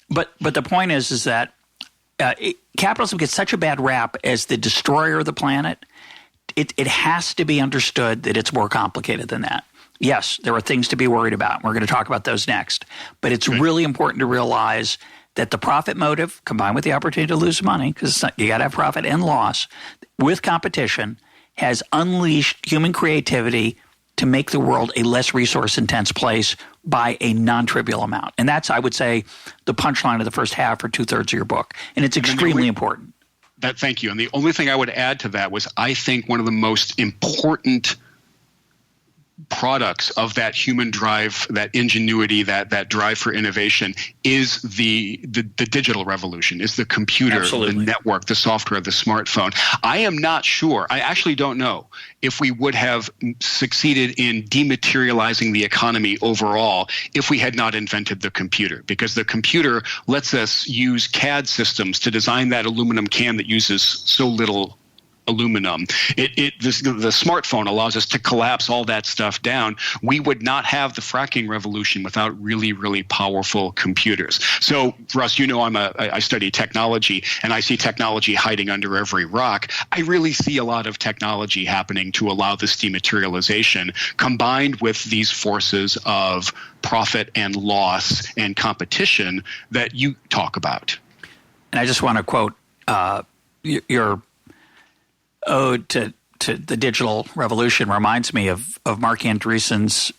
But the point is that capitalism gets such a bad rap as the destroyer of the planet. It has to be understood that it's more complicated than that. Yes, there are things to be worried about. We're going to talk about those next. But it's really important to realize that the profit motive, combined with the opportunity to lose money, because you got to have profit and loss, with competition, has unleashed human creativity to make the world a less resource-intense place by a non-trivial amount. And that's, I would say, the punchline of the first half or 2/3 of your book. And it's extremely important. Thank you. And the only thing I would add to that was I think one of the most important products of that human drive, that ingenuity, that drive for innovation is the digital revolution, is the computer, Absolutely. The network, the software, the smartphone. I am not sure. I actually don't know if we would have succeeded in dematerializing the economy overall if we had not invented the computer, because the computer lets us use CAD systems to design that aluminum can that uses so little aluminum. The smartphone allows us to collapse all that stuff down. We would not have the fracking revolution without really, really powerful computers. So, Russ, I study technology, and I see technology hiding under every rock. I really see a lot of technology happening to allow this dematerialization, combined with these forces of profit and loss and competition that you talk about. And I just want to quote your ode to the digital revolution reminds me of Mark Andreessen's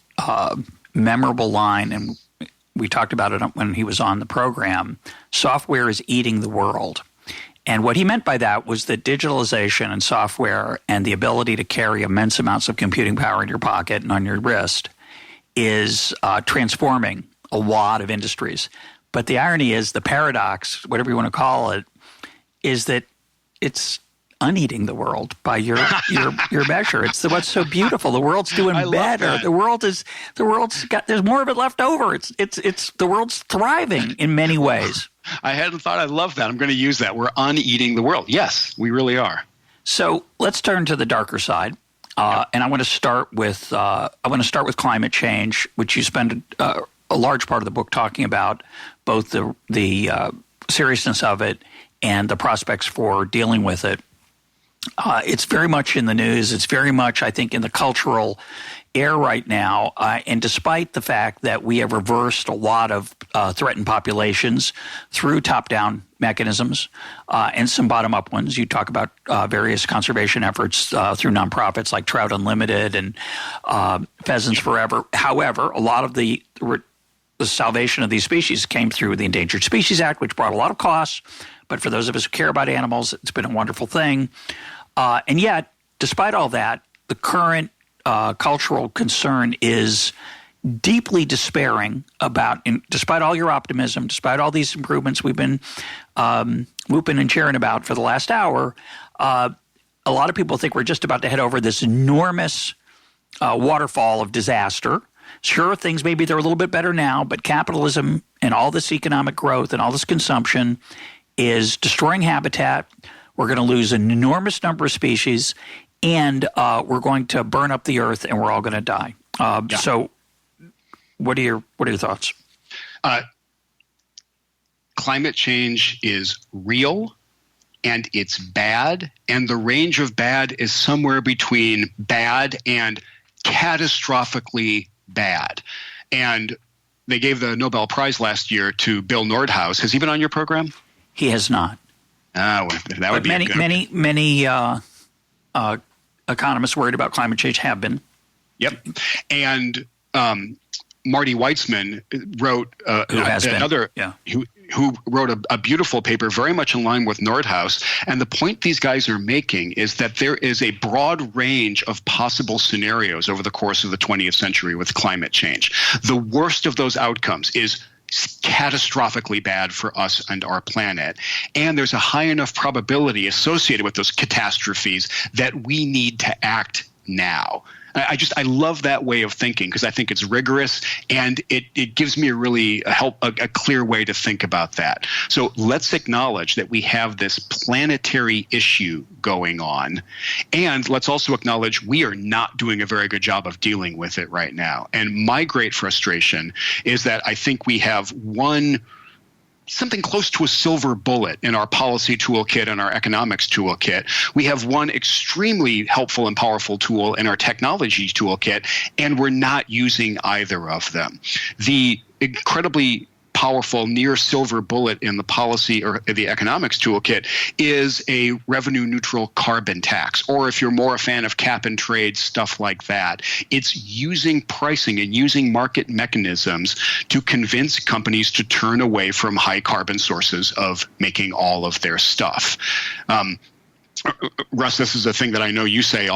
memorable line, and we talked about it when he was on the program, "Software is eating the world." And what he meant by that was that digitalization and software and the ability to carry immense amounts of computing power in your pocket and on your wrist is transforming a lot of industries. But the irony is, the paradox, whatever you want to call it, is that it's uneating the world by your measure. It's what's so beautiful. The world's doing better. The world's got, there's more of it left over. It's the world's thriving in many ways. I hadn't thought. I love that. I'm going to use that. We're uneating the world. Yes, we really are. So let's turn to the darker side. And I want to start with climate change, which you spend a large part of the book talking about, both the seriousness of it and the prospects for dealing with it. It's very much in the news. It's very much, I think, in the cultural air right now. And despite the fact that we have reversed a lot of threatened populations through top-down mechanisms and some bottom-up ones, you talk about various conservation efforts through nonprofits like Trout Unlimited and Pheasants Forever. However, a lot of the salvation of these species came through the Endangered Species Act, which brought a lot of costs. But for those of us who care about animals, it's been a wonderful thing. And yet, despite all that, the current cultural concern is deeply despairing about, despite all your optimism, despite all these improvements we've been whooping and cheering about for the last hour, a lot of people think we're just about to head over this enormous waterfall of disaster. Sure, things maybe they're a little bit better now, but capitalism and all this economic growth and all this consumption is destroying habitat. We're going to lose an enormous number of species, and we're going to burn up the earth, and we're all going to die. So, what are your thoughts? Climate change is real, and it's bad, and the range of bad is somewhere between bad and catastrophically bad. And they gave the Nobel Prize last year to Bill Nordhaus. Has he been on your program? He has not. That would be many economists worried about climate change have been. Yep. And Marty Weitzman wrote who wrote a beautiful paper very much in line with Nordhaus. And the point these guys are making is that there is a broad range of possible scenarios over the course of the 20th century with climate change. The worst of those outcomes is catastrophically bad for us and our planet. And there's a high enough probability associated with those catastrophes that we need to act now. I love that way of thinking because I think it's rigorous and it gives me a clear way to think about that. So let's acknowledge that we have this planetary issue going on, and let's also acknowledge we are not doing a very good job of dealing with it right now. And my great frustration is that I think we have something close to a silver bullet in our policy toolkit and our economics toolkit. We have one extremely helpful and powerful tool in our technology toolkit, and we're not using either of them. The incredibly powerful near silver bullet in the policy or the economics toolkit is a revenue neutral carbon tax, or if you're more a fan of cap and trade, stuff like that. It's using pricing and using market mechanisms to convince companies to turn away from high carbon sources of making all of their stuff. Russ, this is a thing that I know you say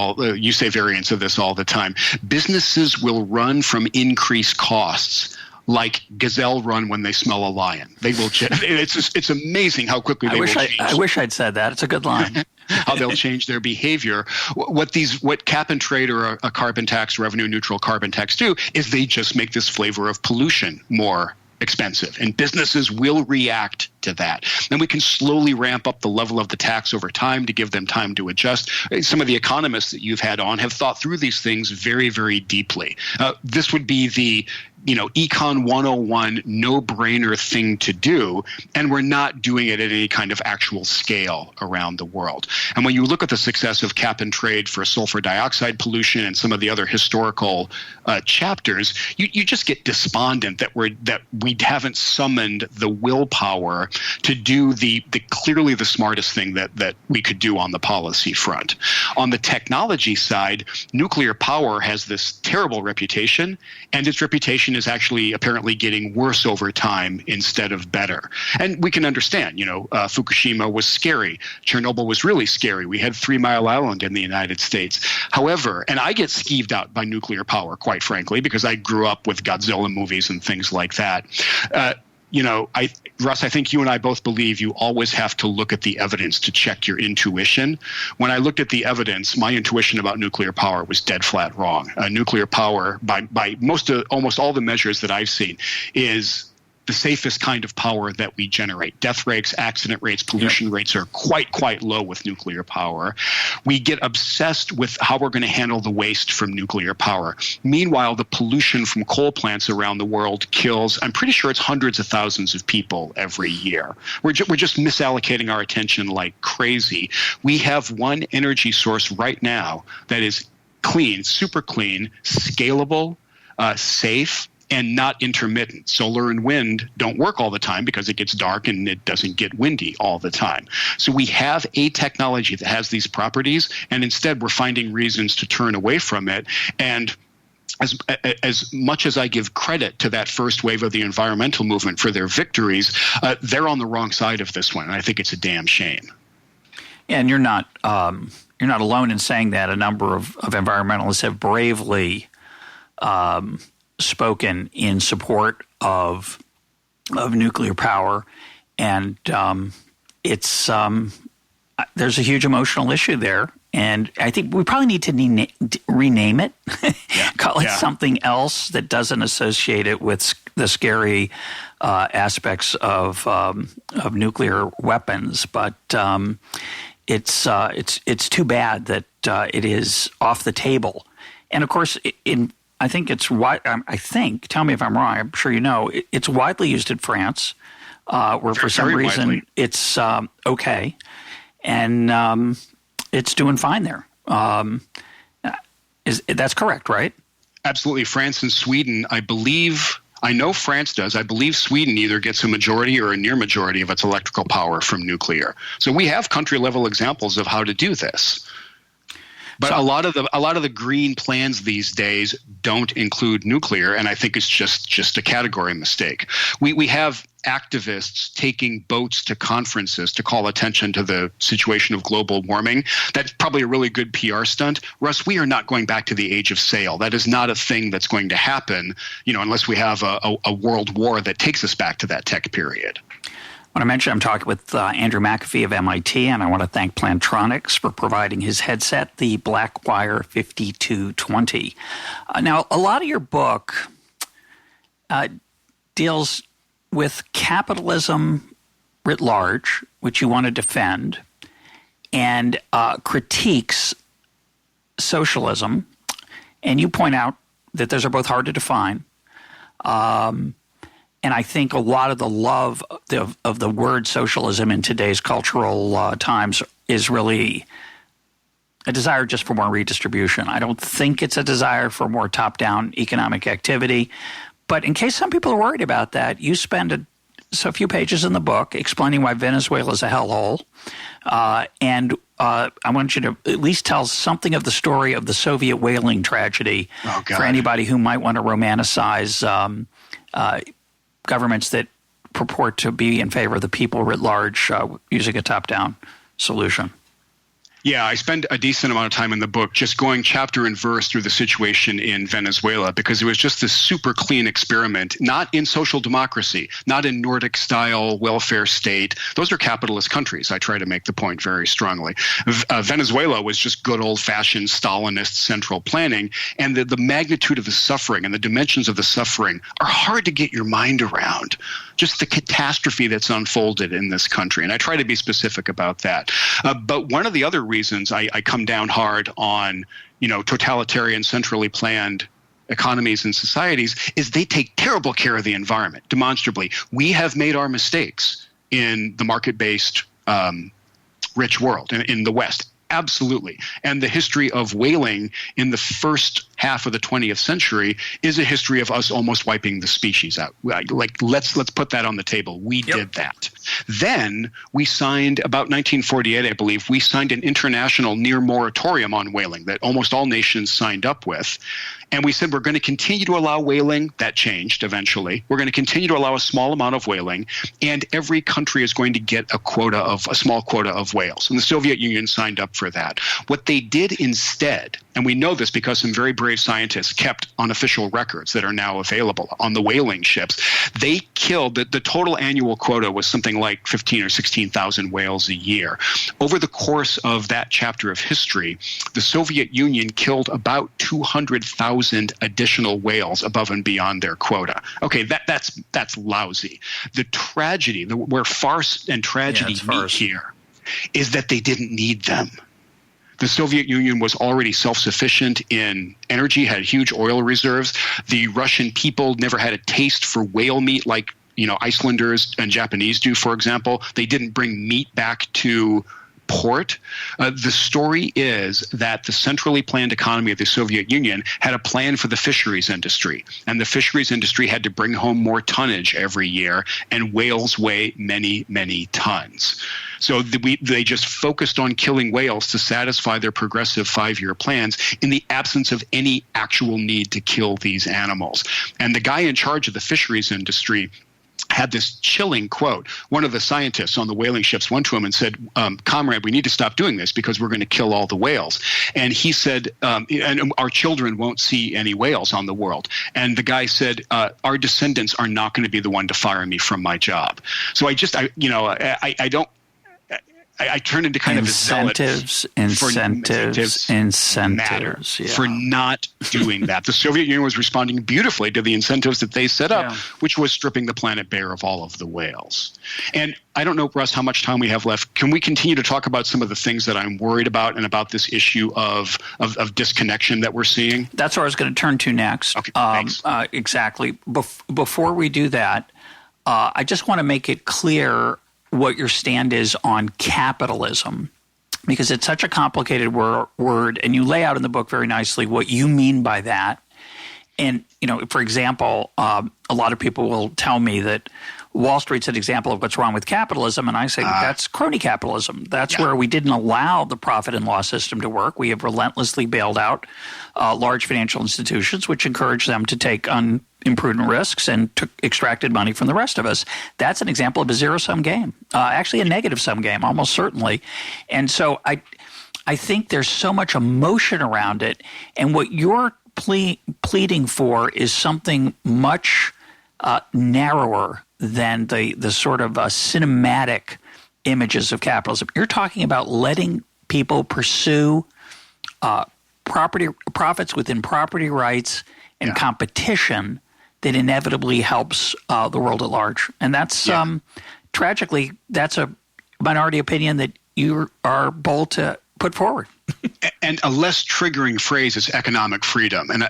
variants of this all the time. Businesses will run from increased costs like gazelle run when they smell a lion. They will. It's amazing how quickly they will change. I wish I'd said that. It's a good line. How they'll change their behavior. What cap and trade or a carbon tax, revenue neutral carbon tax do is they just make this flavor of pollution more expensive, and businesses will react to that. Then we can slowly ramp up the level of the tax over time to give them time to adjust. Some of the economists that you've had on have thought through these things very, very deeply. This would be the Econ 101 no-brainer thing to do, and we're not doing it at any kind of actual scale around the world. And when you look at the success of cap and trade for sulfur dioxide pollution and some of the other historical chapters, you just get despondent that we haven't summoned the willpower to do the clearly the smartest thing that we could do on the policy front. On the technology side, nuclear power has this terrible reputation, and its reputation is actually apparently getting worse over time instead of better. And we can understand, Fukushima was scary. Chernobyl was really scary. We had 3 Mile Island in the United States. However, and I get skeeved out by nuclear power, quite frankly, because I grew up with Godzilla movies and things like that. Russ, I think you and I both believe you always have to look at the evidence to check your intuition. When I looked at the evidence, my intuition about nuclear power was dead flat wrong. Nuclear power, by almost all the measures that I've seen, is the safest kind of power that we generate. Death rates, accident rates, pollution rates are quite low with nuclear power. We get obsessed with how we're going to handle the waste from nuclear power. Meanwhile, the pollution from coal plants around the world kills, I'm pretty sure it's hundreds of thousands of people every year. We're just misallocating our attention like crazy. We have one energy source right now that is clean, super clean, scalable, safe, and not intermittent. Solar and wind don't work all the time because it gets dark and it doesn't get windy all the time. So we have a technology that has these properties, and instead we're finding reasons to turn away from it. And as much as I give credit to that first wave of the environmental movement for their victories, they're on the wrong side of this one, and I think it's a damn shame. Yeah, and you're not alone in saying that. A number of environmentalists have bravely spoken in support of nuclear power, and it's there's a huge emotional issue there, and I think we probably need to rename it, call it something else that doesn't associate it with the scary aspects of nuclear weapons. But it's too bad that it is off the table, and of course I think it's wide. I think. Tell me if I'm wrong. I'm sure you know. It's widely used in France, where for some reason widely. It's okay, and it's doing fine there. That's correct, right? Absolutely. France and Sweden, I believe. I know France does. I believe Sweden either gets a majority or a near majority of its electrical power from nuclear. So we have country level examples of how to do this. But a lot of the green plans these days don't include nuclear, and I think it's just a category mistake. We have activists taking boats to conferences to call attention to the situation of global warming. That's probably a really good PR stunt. Russ, we are not going back to the age of sail. That is not a thing that's going to happen, unless we have a world war that takes us back to that tech period. I want to mention I'm talking with Andrew McAfee of MIT, and I want to thank Plantronics for providing his headset, the Blackwire 5220. Now, a lot of your book deals with capitalism writ large, which you want to defend, and critiques socialism. And you point out that those are both hard to define. And I think a lot of the love of the word socialism in today's cultural times is really a desire just for more redistribution. I don't think it's a desire for more top-down economic activity. But in case some people are worried about that, you spend a few pages in the book explaining why Venezuela is a hellhole. And I want you to at least tell something of the story of the Soviet whaling tragedy for anybody who might want to romanticize governments that purport to be in favor of the people writ large using a top-down solution. Yeah, I spend a decent amount of time in the book just going chapter and verse through the situation in Venezuela because it was just this super clean experiment, not in social democracy, not in Nordic-style welfare state. Those are capitalist countries. I try to make the point very strongly. Venezuela was just good old-fashioned Stalinist central planning, and the magnitude of the suffering and the dimensions of the suffering are hard to get your mind around. Just the catastrophe that's unfolded in this country. And I try to be specific about that. But one of the other reasons I come down hard on, totalitarian, centrally planned economies and societies is they take terrible care of the environment, demonstrably. We have made our mistakes in the market-based rich world, in the West. Absolutely. And the history of whaling in the first half of the 20th century is a history of us almost wiping the species out. Like, let's put that on the table. We did that. Then we signed, about 1948, I believe, we signed an international near moratorium on whaling that almost all nations signed up with. And we said we're going to continue to allow whaling. That changed eventually. We're going to continue to allow a small amount of whaling, and every country is going to get a small quota of whales. And the Soviet Union signed up for for that. What they did instead, and we know this because some very brave scientists kept unofficial records that are now available on the whaling ships, they killed, the total annual quota was something like 15 or 16,000 whales a year. Over the course of that chapter of history, the Soviet Union killed about 200,000 additional whales above and beyond their quota. Okay, that's lousy. The tragedy, where farce and tragedy meet here, is that they didn't need them. The Soviet Union was already self-sufficient in energy, had huge oil reserves. The Russian people never had a taste for whale meat like, Icelanders and Japanese do, for example. They didn't bring meat back to port. The story is that the centrally planned economy of the Soviet Union had a plan for the fisheries industry, and the fisheries industry had to bring home more tonnage every year, and whales weigh many, many tons. So they just focused on killing whales to satisfy their progressive 5-year plans in the absence of any actual need to kill these animals. And the guy in charge of the fisheries industry had this chilling quote. One of the scientists on the whaling ships went to him and said, "Comrade, we need to stop doing this because we're going to kill all the whales." And he said, and our children won't see any whales on the world. And the guy said, "Our descendants are not going to be the one to fire me from my job." So I turn into kind of a zealot incentives for not doing that. The Soviet Union was responding beautifully to the incentives that they set up, which was stripping the planet bare of all of the whales. And I don't know, Russ, how much time we have left. Can we continue to talk about some of the things that I'm worried about and about this issue of disconnection that we're seeing? That's what I was going to turn to next. Okay, thanks. Exactly. Before we do that, I just want to make it clear what your stand is on capitalism, because it's such a complicated word, and you lay out in the book very nicely what you mean by that. And, for example, a lot of people will tell me that Wall Street's an example of what's wrong with capitalism, and I say that's crony capitalism. That's where we didn't allow the profit and loss system to work. We have relentlessly bailed out large financial institutions, which encourage them to take imprudent risks and extracted money from the rest of us. That's an example of a zero-sum game, actually a negative-sum game, almost certainly. And so I think there's so much emotion around it, and what you're pleading for is something much narrower than the sort of cinematic images of capitalism. You're talking about letting people pursue profits within property rights and competition that inevitably helps the world at large. And that's tragically, that's a minority opinion that you are bold to put forward. And a less triggering phrase is economic freedom, and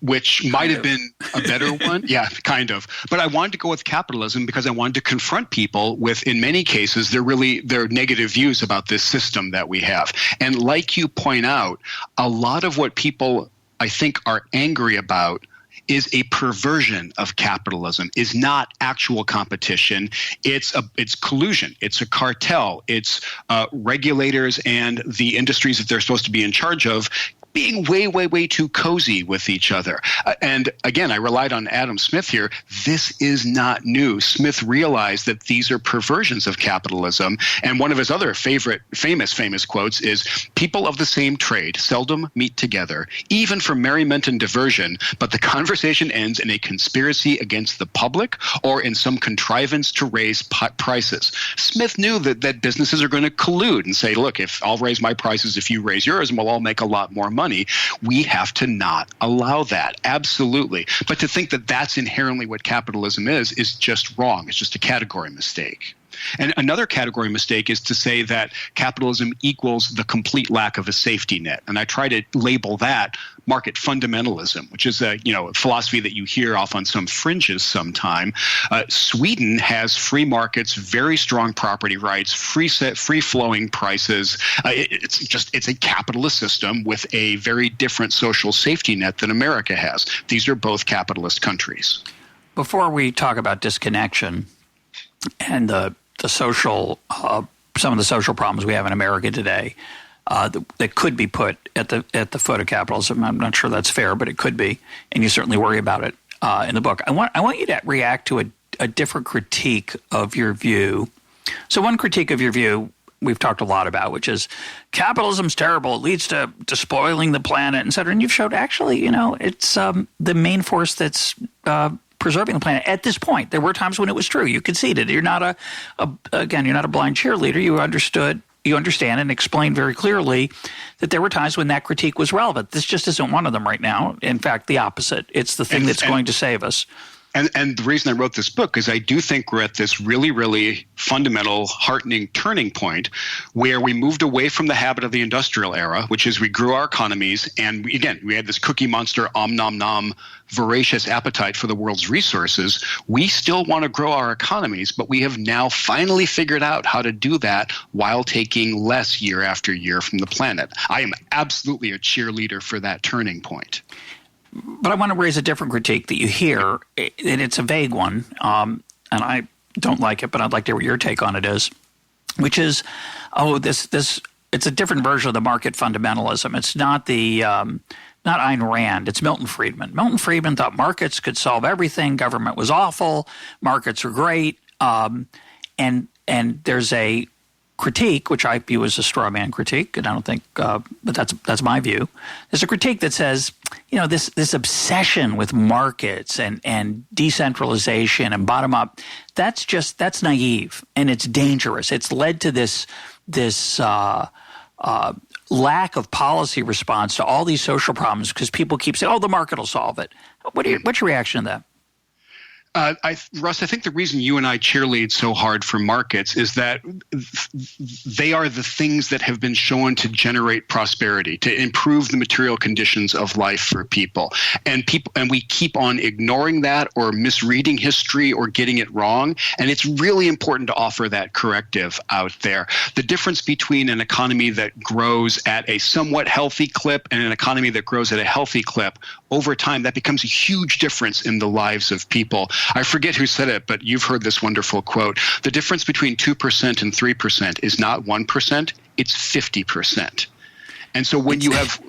which might have been a better one. Yeah, kind of. But I wanted to go with capitalism because I wanted to confront people with, in many cases, their negative views about this system that we have. And like you point out, a lot of what people, I think, are angry about is a perversion of capitalism, is not actual competition. It's collusion. It's a cartel. It's regulators and the industries that they're supposed to be in charge of being way, way, way too cozy with each other. And again, I relied on Adam Smith here. This is not new. Smith realized that these are perversions of capitalism. And one of his other famous quotes is, "People of the same trade seldom meet together, even for merriment and diversion, but the conversation ends in a conspiracy against the public or in some contrivance to raise prices." Smith knew that businesses are going to collude and say, look, if I'll raise my prices, if you raise yours, and we'll all make a lot more money. We have to not allow that. Absolutely. But to think that that's inherently what capitalism is just wrong. It's just a category mistake. And another category mistake is to say that capitalism equals the complete lack of a safety net. And I try to label that market fundamentalism, which is a philosophy that you hear off on some fringes sometime. Sweden has free markets, very strong property rights, free-flowing prices. It's a capitalist system with a very different social safety net than America has. These are both capitalist countries. Before we talk about disconnection and the social, some of the social problems we have in America today, that could be put at the foot of capitalism. I'm not sure that's fair, but it could be, and you certainly worry about it in the book. I want you to react to a different critique of your view. So one critique of your view we've talked a lot about, which is capitalism's terrible. It leads to spoiling the planet, et cetera. And you've showed actually, it's the main force that's preserving the planet at this point. There were times when it was true. You conceded. You're not you're not a blind cheerleader. You understand and explain very clearly that there were times when that critique was relevant. This just isn't one of them right now. In fact, the opposite. It's the thing that's going to save us. And the reason I wrote this book is I do think we're at this really, really fundamental, heartening turning point where we moved away from the habit of the industrial era, which is we grew our economies. And we had this cookie monster, nom nom, voracious appetite for the world's resources. We still want to grow our economies, but we have now finally figured out how to do that while taking less year after year from the planet. I am absolutely a cheerleader for that turning point. But I want to raise a different critique that you hear, and it's a vague one, and I don't like it, but I'd like to hear what your take on it is, which is, it's a different version of the market fundamentalism. It's not not Ayn Rand, it's Milton Friedman. Milton Friedman thought markets could solve everything, government was awful, markets are great, and there's a critique, which I view as a straw man critique, and I don't think, but that's my view. There's a critique that says, this obsession with markets and decentralization and bottom up, that's naive and it's dangerous. It's led to this lack of policy response to all these social problems because people keep saying, the market will solve it. What's your reaction to that? Russ, I think the reason you and I cheerlead so hard for markets is that they are the things that have been shown to generate prosperity, to improve the material conditions of life for people. And we keep on ignoring that or misreading history or getting it wrong. And it's really important to offer that corrective out there. The difference between an economy that grows at a somewhat healthy clip and an economy that grows at a healthy clip, over time, that becomes a huge difference in the lives of people. I forget who said it, but you've heard this wonderful quote. The difference between 2% and 3% is not 1%, it's 50%. And so when you have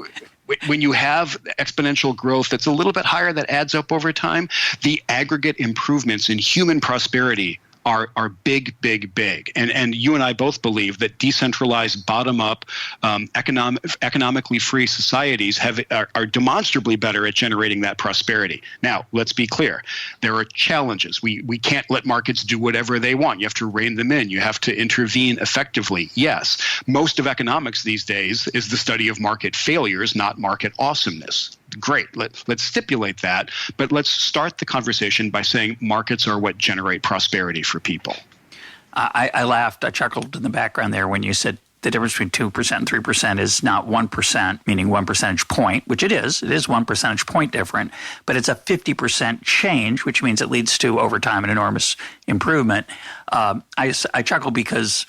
exponential growth that's a little bit higher that adds up over time, the aggregate improvements in human prosperity are big, big, big. And you and I both believe that decentralized, bottom-up, economically free societies are demonstrably better at generating that prosperity. Now, let's be clear. There are challenges. We can't let markets do whatever they want. You have to rein them in. You have to intervene effectively. Yes, most of economics these days is the study of market failures, not market awesomeness. Great. Let's stipulate that, but let's start the conversation by saying markets are what generate prosperity for people. I laughed. I chuckled in the background there when you said the difference between 2% and 3% is not 1%, meaning 1 percentage point, which it is. It is 1 percentage point different, but it's a 50% change, which means it leads to, over time, an enormous improvement. I chuckle because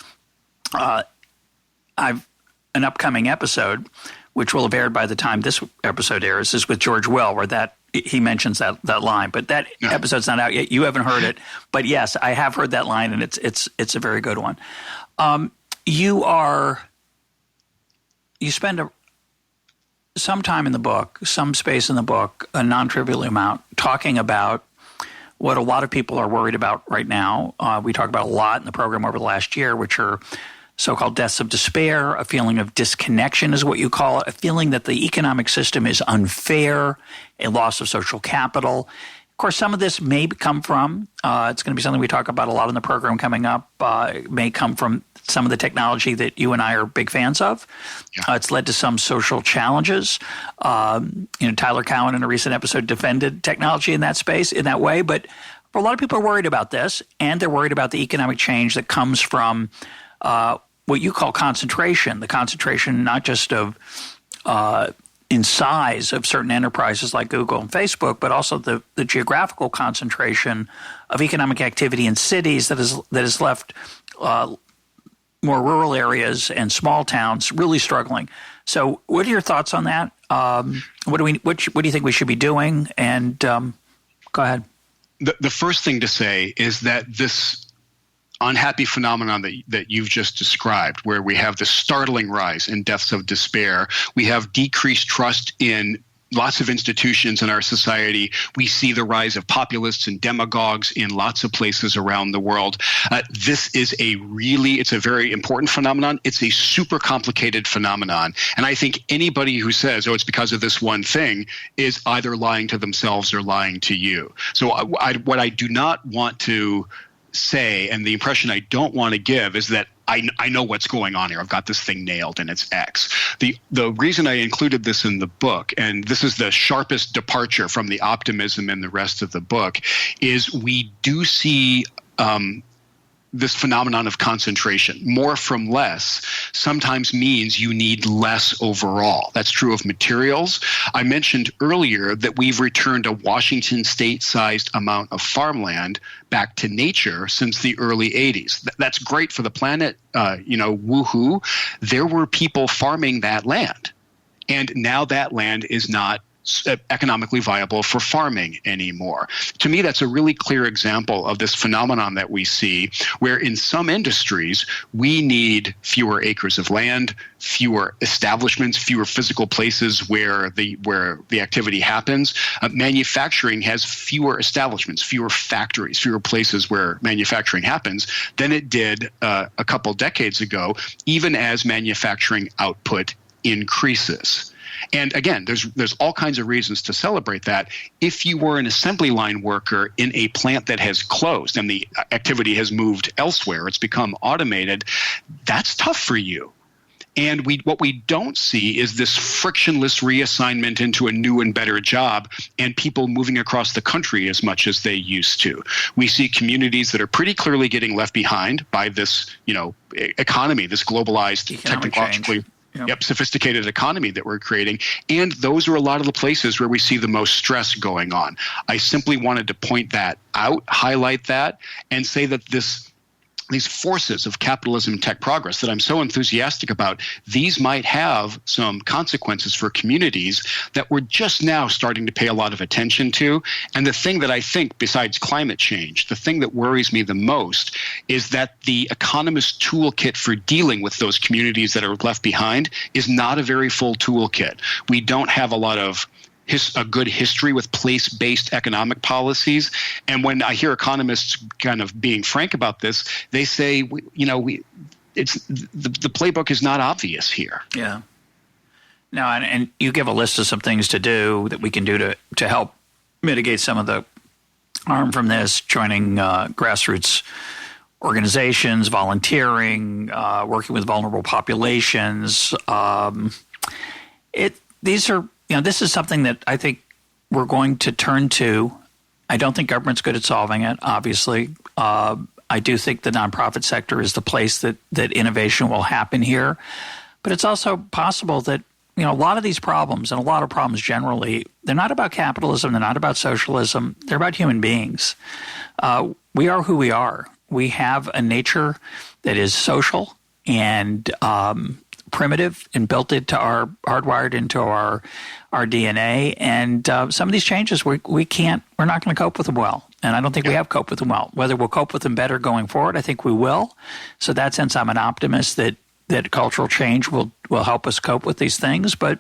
I've an upcoming episode, which will have aired by the time this episode airs, is with George Will, where he mentions that line. But that episode's not out yet. You haven't heard it. But yes, I have heard that line, and it's a very good one. You spend some time in the book, some space in the book, a non-trivial amount, talking about what a lot of people are worried about right now. We talk about a lot in the program over the last year, which are so-called deaths of despair, a feeling of disconnection is what you call it, a feeling that the economic system is unfair, a loss of social capital. Of course, some of this may come from, it's going to be something we talk about a lot in the program coming up, it may come from some of the technology that you and I are big fans of. Yeah. It's led to some social challenges. Tyler Cowen in a recent episode defended technology in that space, in that way. But a lot of people are worried about this, and they're worried about the economic change that comes from what you call concentration, the concentration not just of in size of certain enterprises like Google and Facebook, but also the geographical concentration of economic activity in cities that has left more rural areas and small towns really struggling. So what are your thoughts on that? What do you think we should be doing? And go ahead. The first thing to say is that this unhappy phenomenon that you've just described, where we have the startling rise in deaths of despair, we have decreased trust in lots of institutions in our society. We see the rise of populists and demagogues in lots of places around the world. This is it's a very important phenomenon. It's a super complicated phenomenon. And I think anybody who says, it's because of this one thing is either lying to themselves or lying to you. So what I do not want to say, and the impression I don't want to give, is that I know what's going on here. I've got this thing nailed and it's X. The reason I included this in the book, and this is the sharpest departure from the optimism in the rest of the book, is we do see this phenomenon of concentration. More from less sometimes means you need less overall. That's true of materials. I mentioned earlier that we've returned a Washington state-sized amount of farmland back to nature since the early 80s. That's great for the planet, woohoo. There were people farming that land, and now that land is not economically viable for farming anymore. To me, that's a really clear example of this phenomenon that we see, where in some industries, we need fewer acres of land, fewer establishments, fewer physical places where the activity happens. Manufacturing has fewer establishments, fewer factories, fewer places where manufacturing happens than it did a couple decades ago, even as manufacturing output increases. And again, there's all kinds of reasons to celebrate that. If you were an assembly line worker in a plant that has closed and the activity has moved elsewhere, it's become automated, that's tough for you. And what we don't see is this frictionless reassignment into a new and better job and people moving across the country as much as they used to. We see communities that are pretty clearly getting left behind by this, economy, this globalized, technologically sophisticated economy that we're creating. And those are a lot of the places where we see the most stress going on. I simply wanted to point that out, highlight that, and say that these forces of capitalism and tech progress that I'm so enthusiastic about, these might have some consequences for communities that we're just now starting to pay a lot of attention to. And the thing that I think, besides climate change, the thing that worries me the most is that the economist toolkit for dealing with those communities that are left behind is not a very full toolkit. We don't have a lot of a good history with place-based economic policies. And when I hear economists kind of being frank about this, they say, the playbook is not obvious here. Yeah. No, and you give a list of some things to do that we can do to help mitigate some of the harm from this, joining grassroots organizations, volunteering, working with vulnerable populations. This is something that I think we're going to turn to. I don't think government's good at solving it, obviously. I do think the nonprofit sector is the place that innovation will happen here. But it's also possible that, a lot of these problems, and a lot of problems generally, they're not about capitalism, they're not about socialism, they're about human beings. We are who we are. We have a nature that is social and primitive and hardwired into our DNA. And some of these changes we're not going to cope with them well. And I don't think we have coped with them well. Whether we'll cope with them better going forward, I think we will. So in that sense, I'm an optimist that cultural change will help us cope with these things, but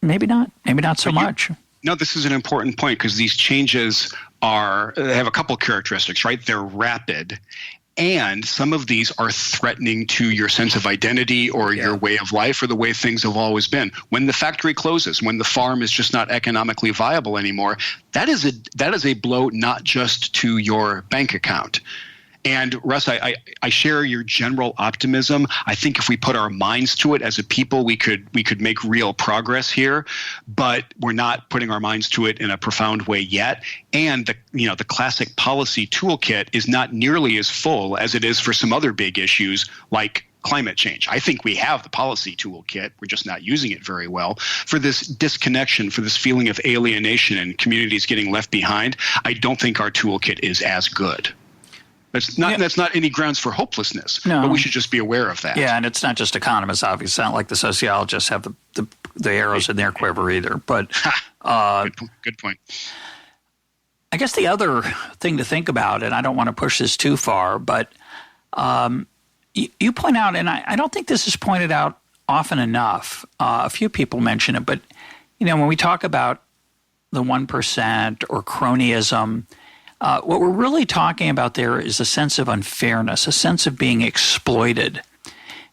maybe not so much. No, this is an important point because these changes have a couple characteristics, right? They're rapid. And some of these are threatening to your sense of identity or your way of life or the way things have always been. When the factory closes, when the farm is just not economically viable anymore, that is a blow not just to your bank account. And Russ, I share your general optimism. I think if we put our minds to it as a people, we could make real progress here, but we're not putting our minds to it in a profound way yet. And the classic policy toolkit is not nearly as full as it is for some other big issues like climate change. I think we have the policy toolkit. We're just not using it very well. For this disconnection, for this feeling of alienation and communities getting left behind, I don't think our toolkit is as good. That's not any grounds for hopelessness, but we should just be aware of that. Yeah, and it's not just economists, obviously. It's not like the sociologists have the arrows in their quiver either. But good point. I guess the other thing to think about, and I don't want to push this too far, but you point out, and I don't think this is pointed out often enough. A few people mention it, but when we talk about the 1% or cronyism, what we're really talking about there is a sense of unfairness, a sense of being exploited.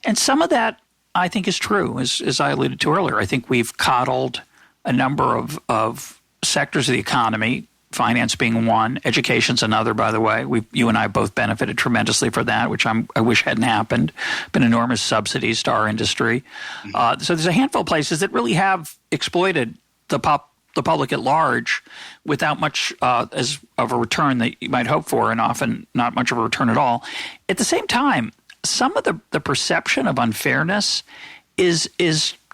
And some of that, I think, is true, as I alluded to earlier. I think we've coddled a number of sectors of the economy, finance being one, education's another, by the way. You and I both benefited tremendously for that, which I wish hadn't happened. Been enormous subsidies to our industry. So there's a handful of places that really have exploited the public at large without much as of a return that you might hope for, and often not much of a return at all. At the same time, some of the perception of unfairness is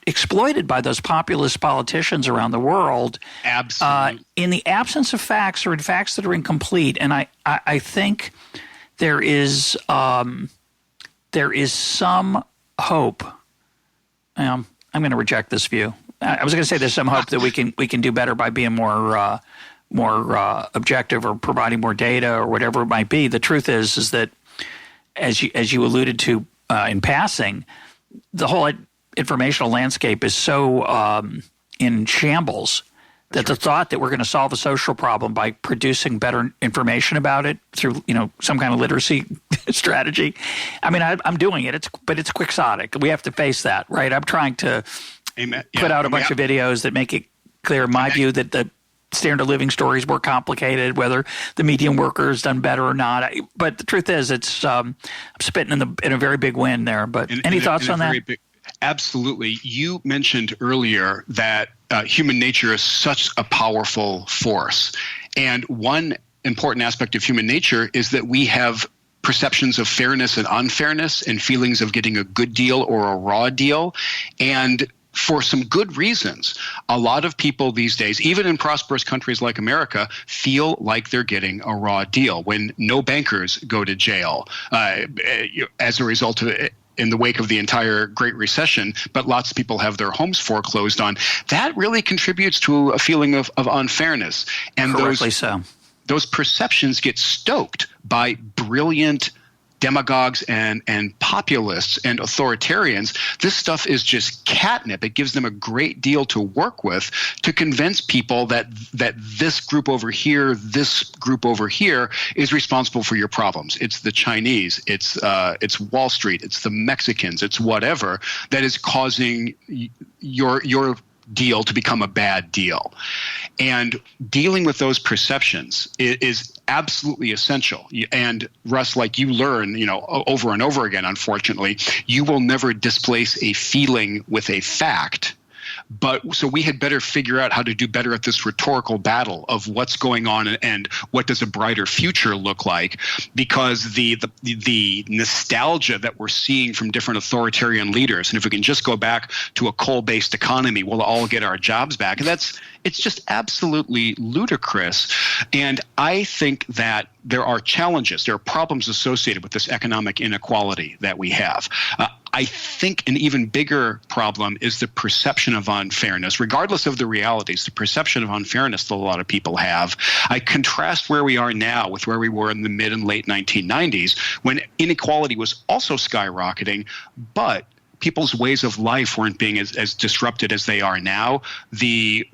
exploited by those populist politicians around the world. Absolutely. In the absence of facts or in facts that are incomplete. And I think there is some hope. I'm going to reject this view. I was going to say there's some hope that we can do better by being more objective or providing more data or whatever it might be. The truth is that as you alluded to in passing, the whole informational landscape is so in shambles that the thought that we're going to solve a social problem by producing better information about it through some kind of literacy strategy. I mean, I'm doing it. But it's quixotic. We have to face that, right? I'm trying to put out a bunch of videos that make it clear, in my view, that the standard of living story is more complicated, whether the median worker has done better or not. But the truth is, it's I'm spitting in a very big wind there. But any thoughts on that? Absolutely. You mentioned earlier that human nature is such a powerful force. And one important aspect of human nature is that we have perceptions of fairness and unfairness and feelings of getting a good deal or a raw deal. And for some good reasons, a lot of people these days, even in prosperous countries like America, feel like they're getting a raw deal when no bankers go to jail as a result of it. In the wake of the entire Great Recession, but lots of people have their homes foreclosed on. That really contributes to a feeling of unfairness. And those perceptions get stoked by brilliant demagogues and populists and authoritarians. This stuff is just catnip. It gives them a great deal to work with to convince people that this group over here is responsible for your problems. It's the Chinese, it's Wall Street, it's the Mexicans, it's whatever that is causing your deal to become a bad deal. And dealing with those perceptions is absolutely essential. And Russ, like you learn, over and over again, unfortunately, you will never displace a feeling with a fact. But so we had better figure out how to do better at this rhetorical battle of what's going on and what does a brighter future look like, because the nostalgia that we're seeing from different authoritarian leaders, and if we can just go back to a coal-based economy, we'll all get our jobs back. And it's just absolutely ludicrous. And I think that there are challenges, there are problems associated with this economic inequality that we have. I think an even bigger problem is the perception of unfairness, regardless of the realities, the perception of unfairness that a lot of people have. I contrast where we are now with where we were in the mid and late 1990s, when inequality was also skyrocketing, but people's ways of life weren't being as disrupted as they are now. The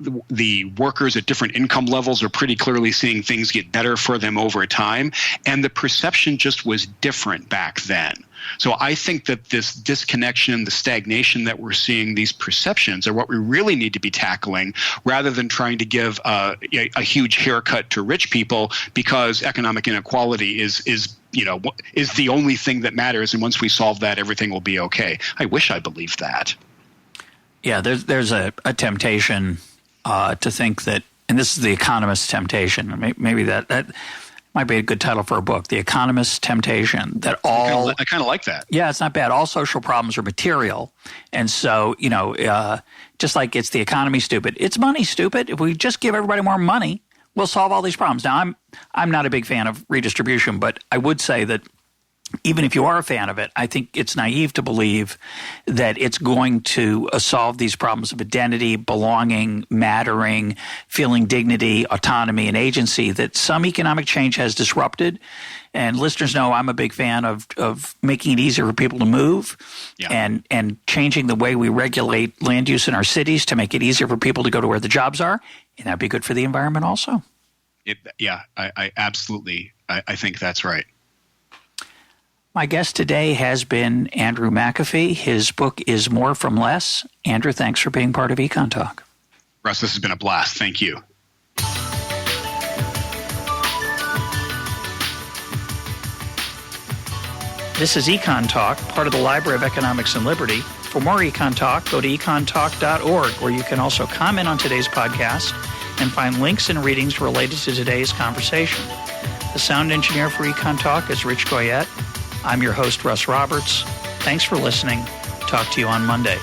workers at different income levels are pretty clearly seeing things get better for them over time, and the perception just was different back then. So I think that this disconnection, the stagnation that we're seeing, these perceptions are what we really need to be tackling, rather than trying to give a huge haircut to rich people because economic inequality is the only thing that matters. And once we solve that, everything will be okay. I wish I believed that. Yeah, there's a temptation to think that, and this is the economist's temptation. Maybe that might be a good title for a book, The Economist's Temptation, that all... I kind of like that. Yeah, it's not bad. All social problems are material. And so, just like it's the economy stupid, it's money stupid. If we just give everybody more money, we'll solve all these problems. Now, I'm not a big fan of redistribution, but I would say that even if you are a fan of it, I think it's naive to believe that it's going to solve these problems of identity, belonging, mattering, feeling dignity, autonomy, and agency that some economic change has disrupted. And listeners know I'm a big fan of making it easier for people to move and changing the way we regulate land use in our cities to make it easier for people to go to where the jobs are. And that'd be good for the environment also. I absolutely, I think that's right. My guest today has been Andrew McAfee. His book is More from Less. Andrew, thanks for being part of EconTalk. Russ, this has been a blast. Thank you. This is EconTalk, part of the Library of Economics and Liberty. For more EconTalk, go to econtalk.org, where you can also comment on today's podcast and find links and readings related to today's conversation. The sound engineer for EconTalk is Rich Goyette. I'm your host, Russ Roberts. Thanks for listening. Talk to you on Monday.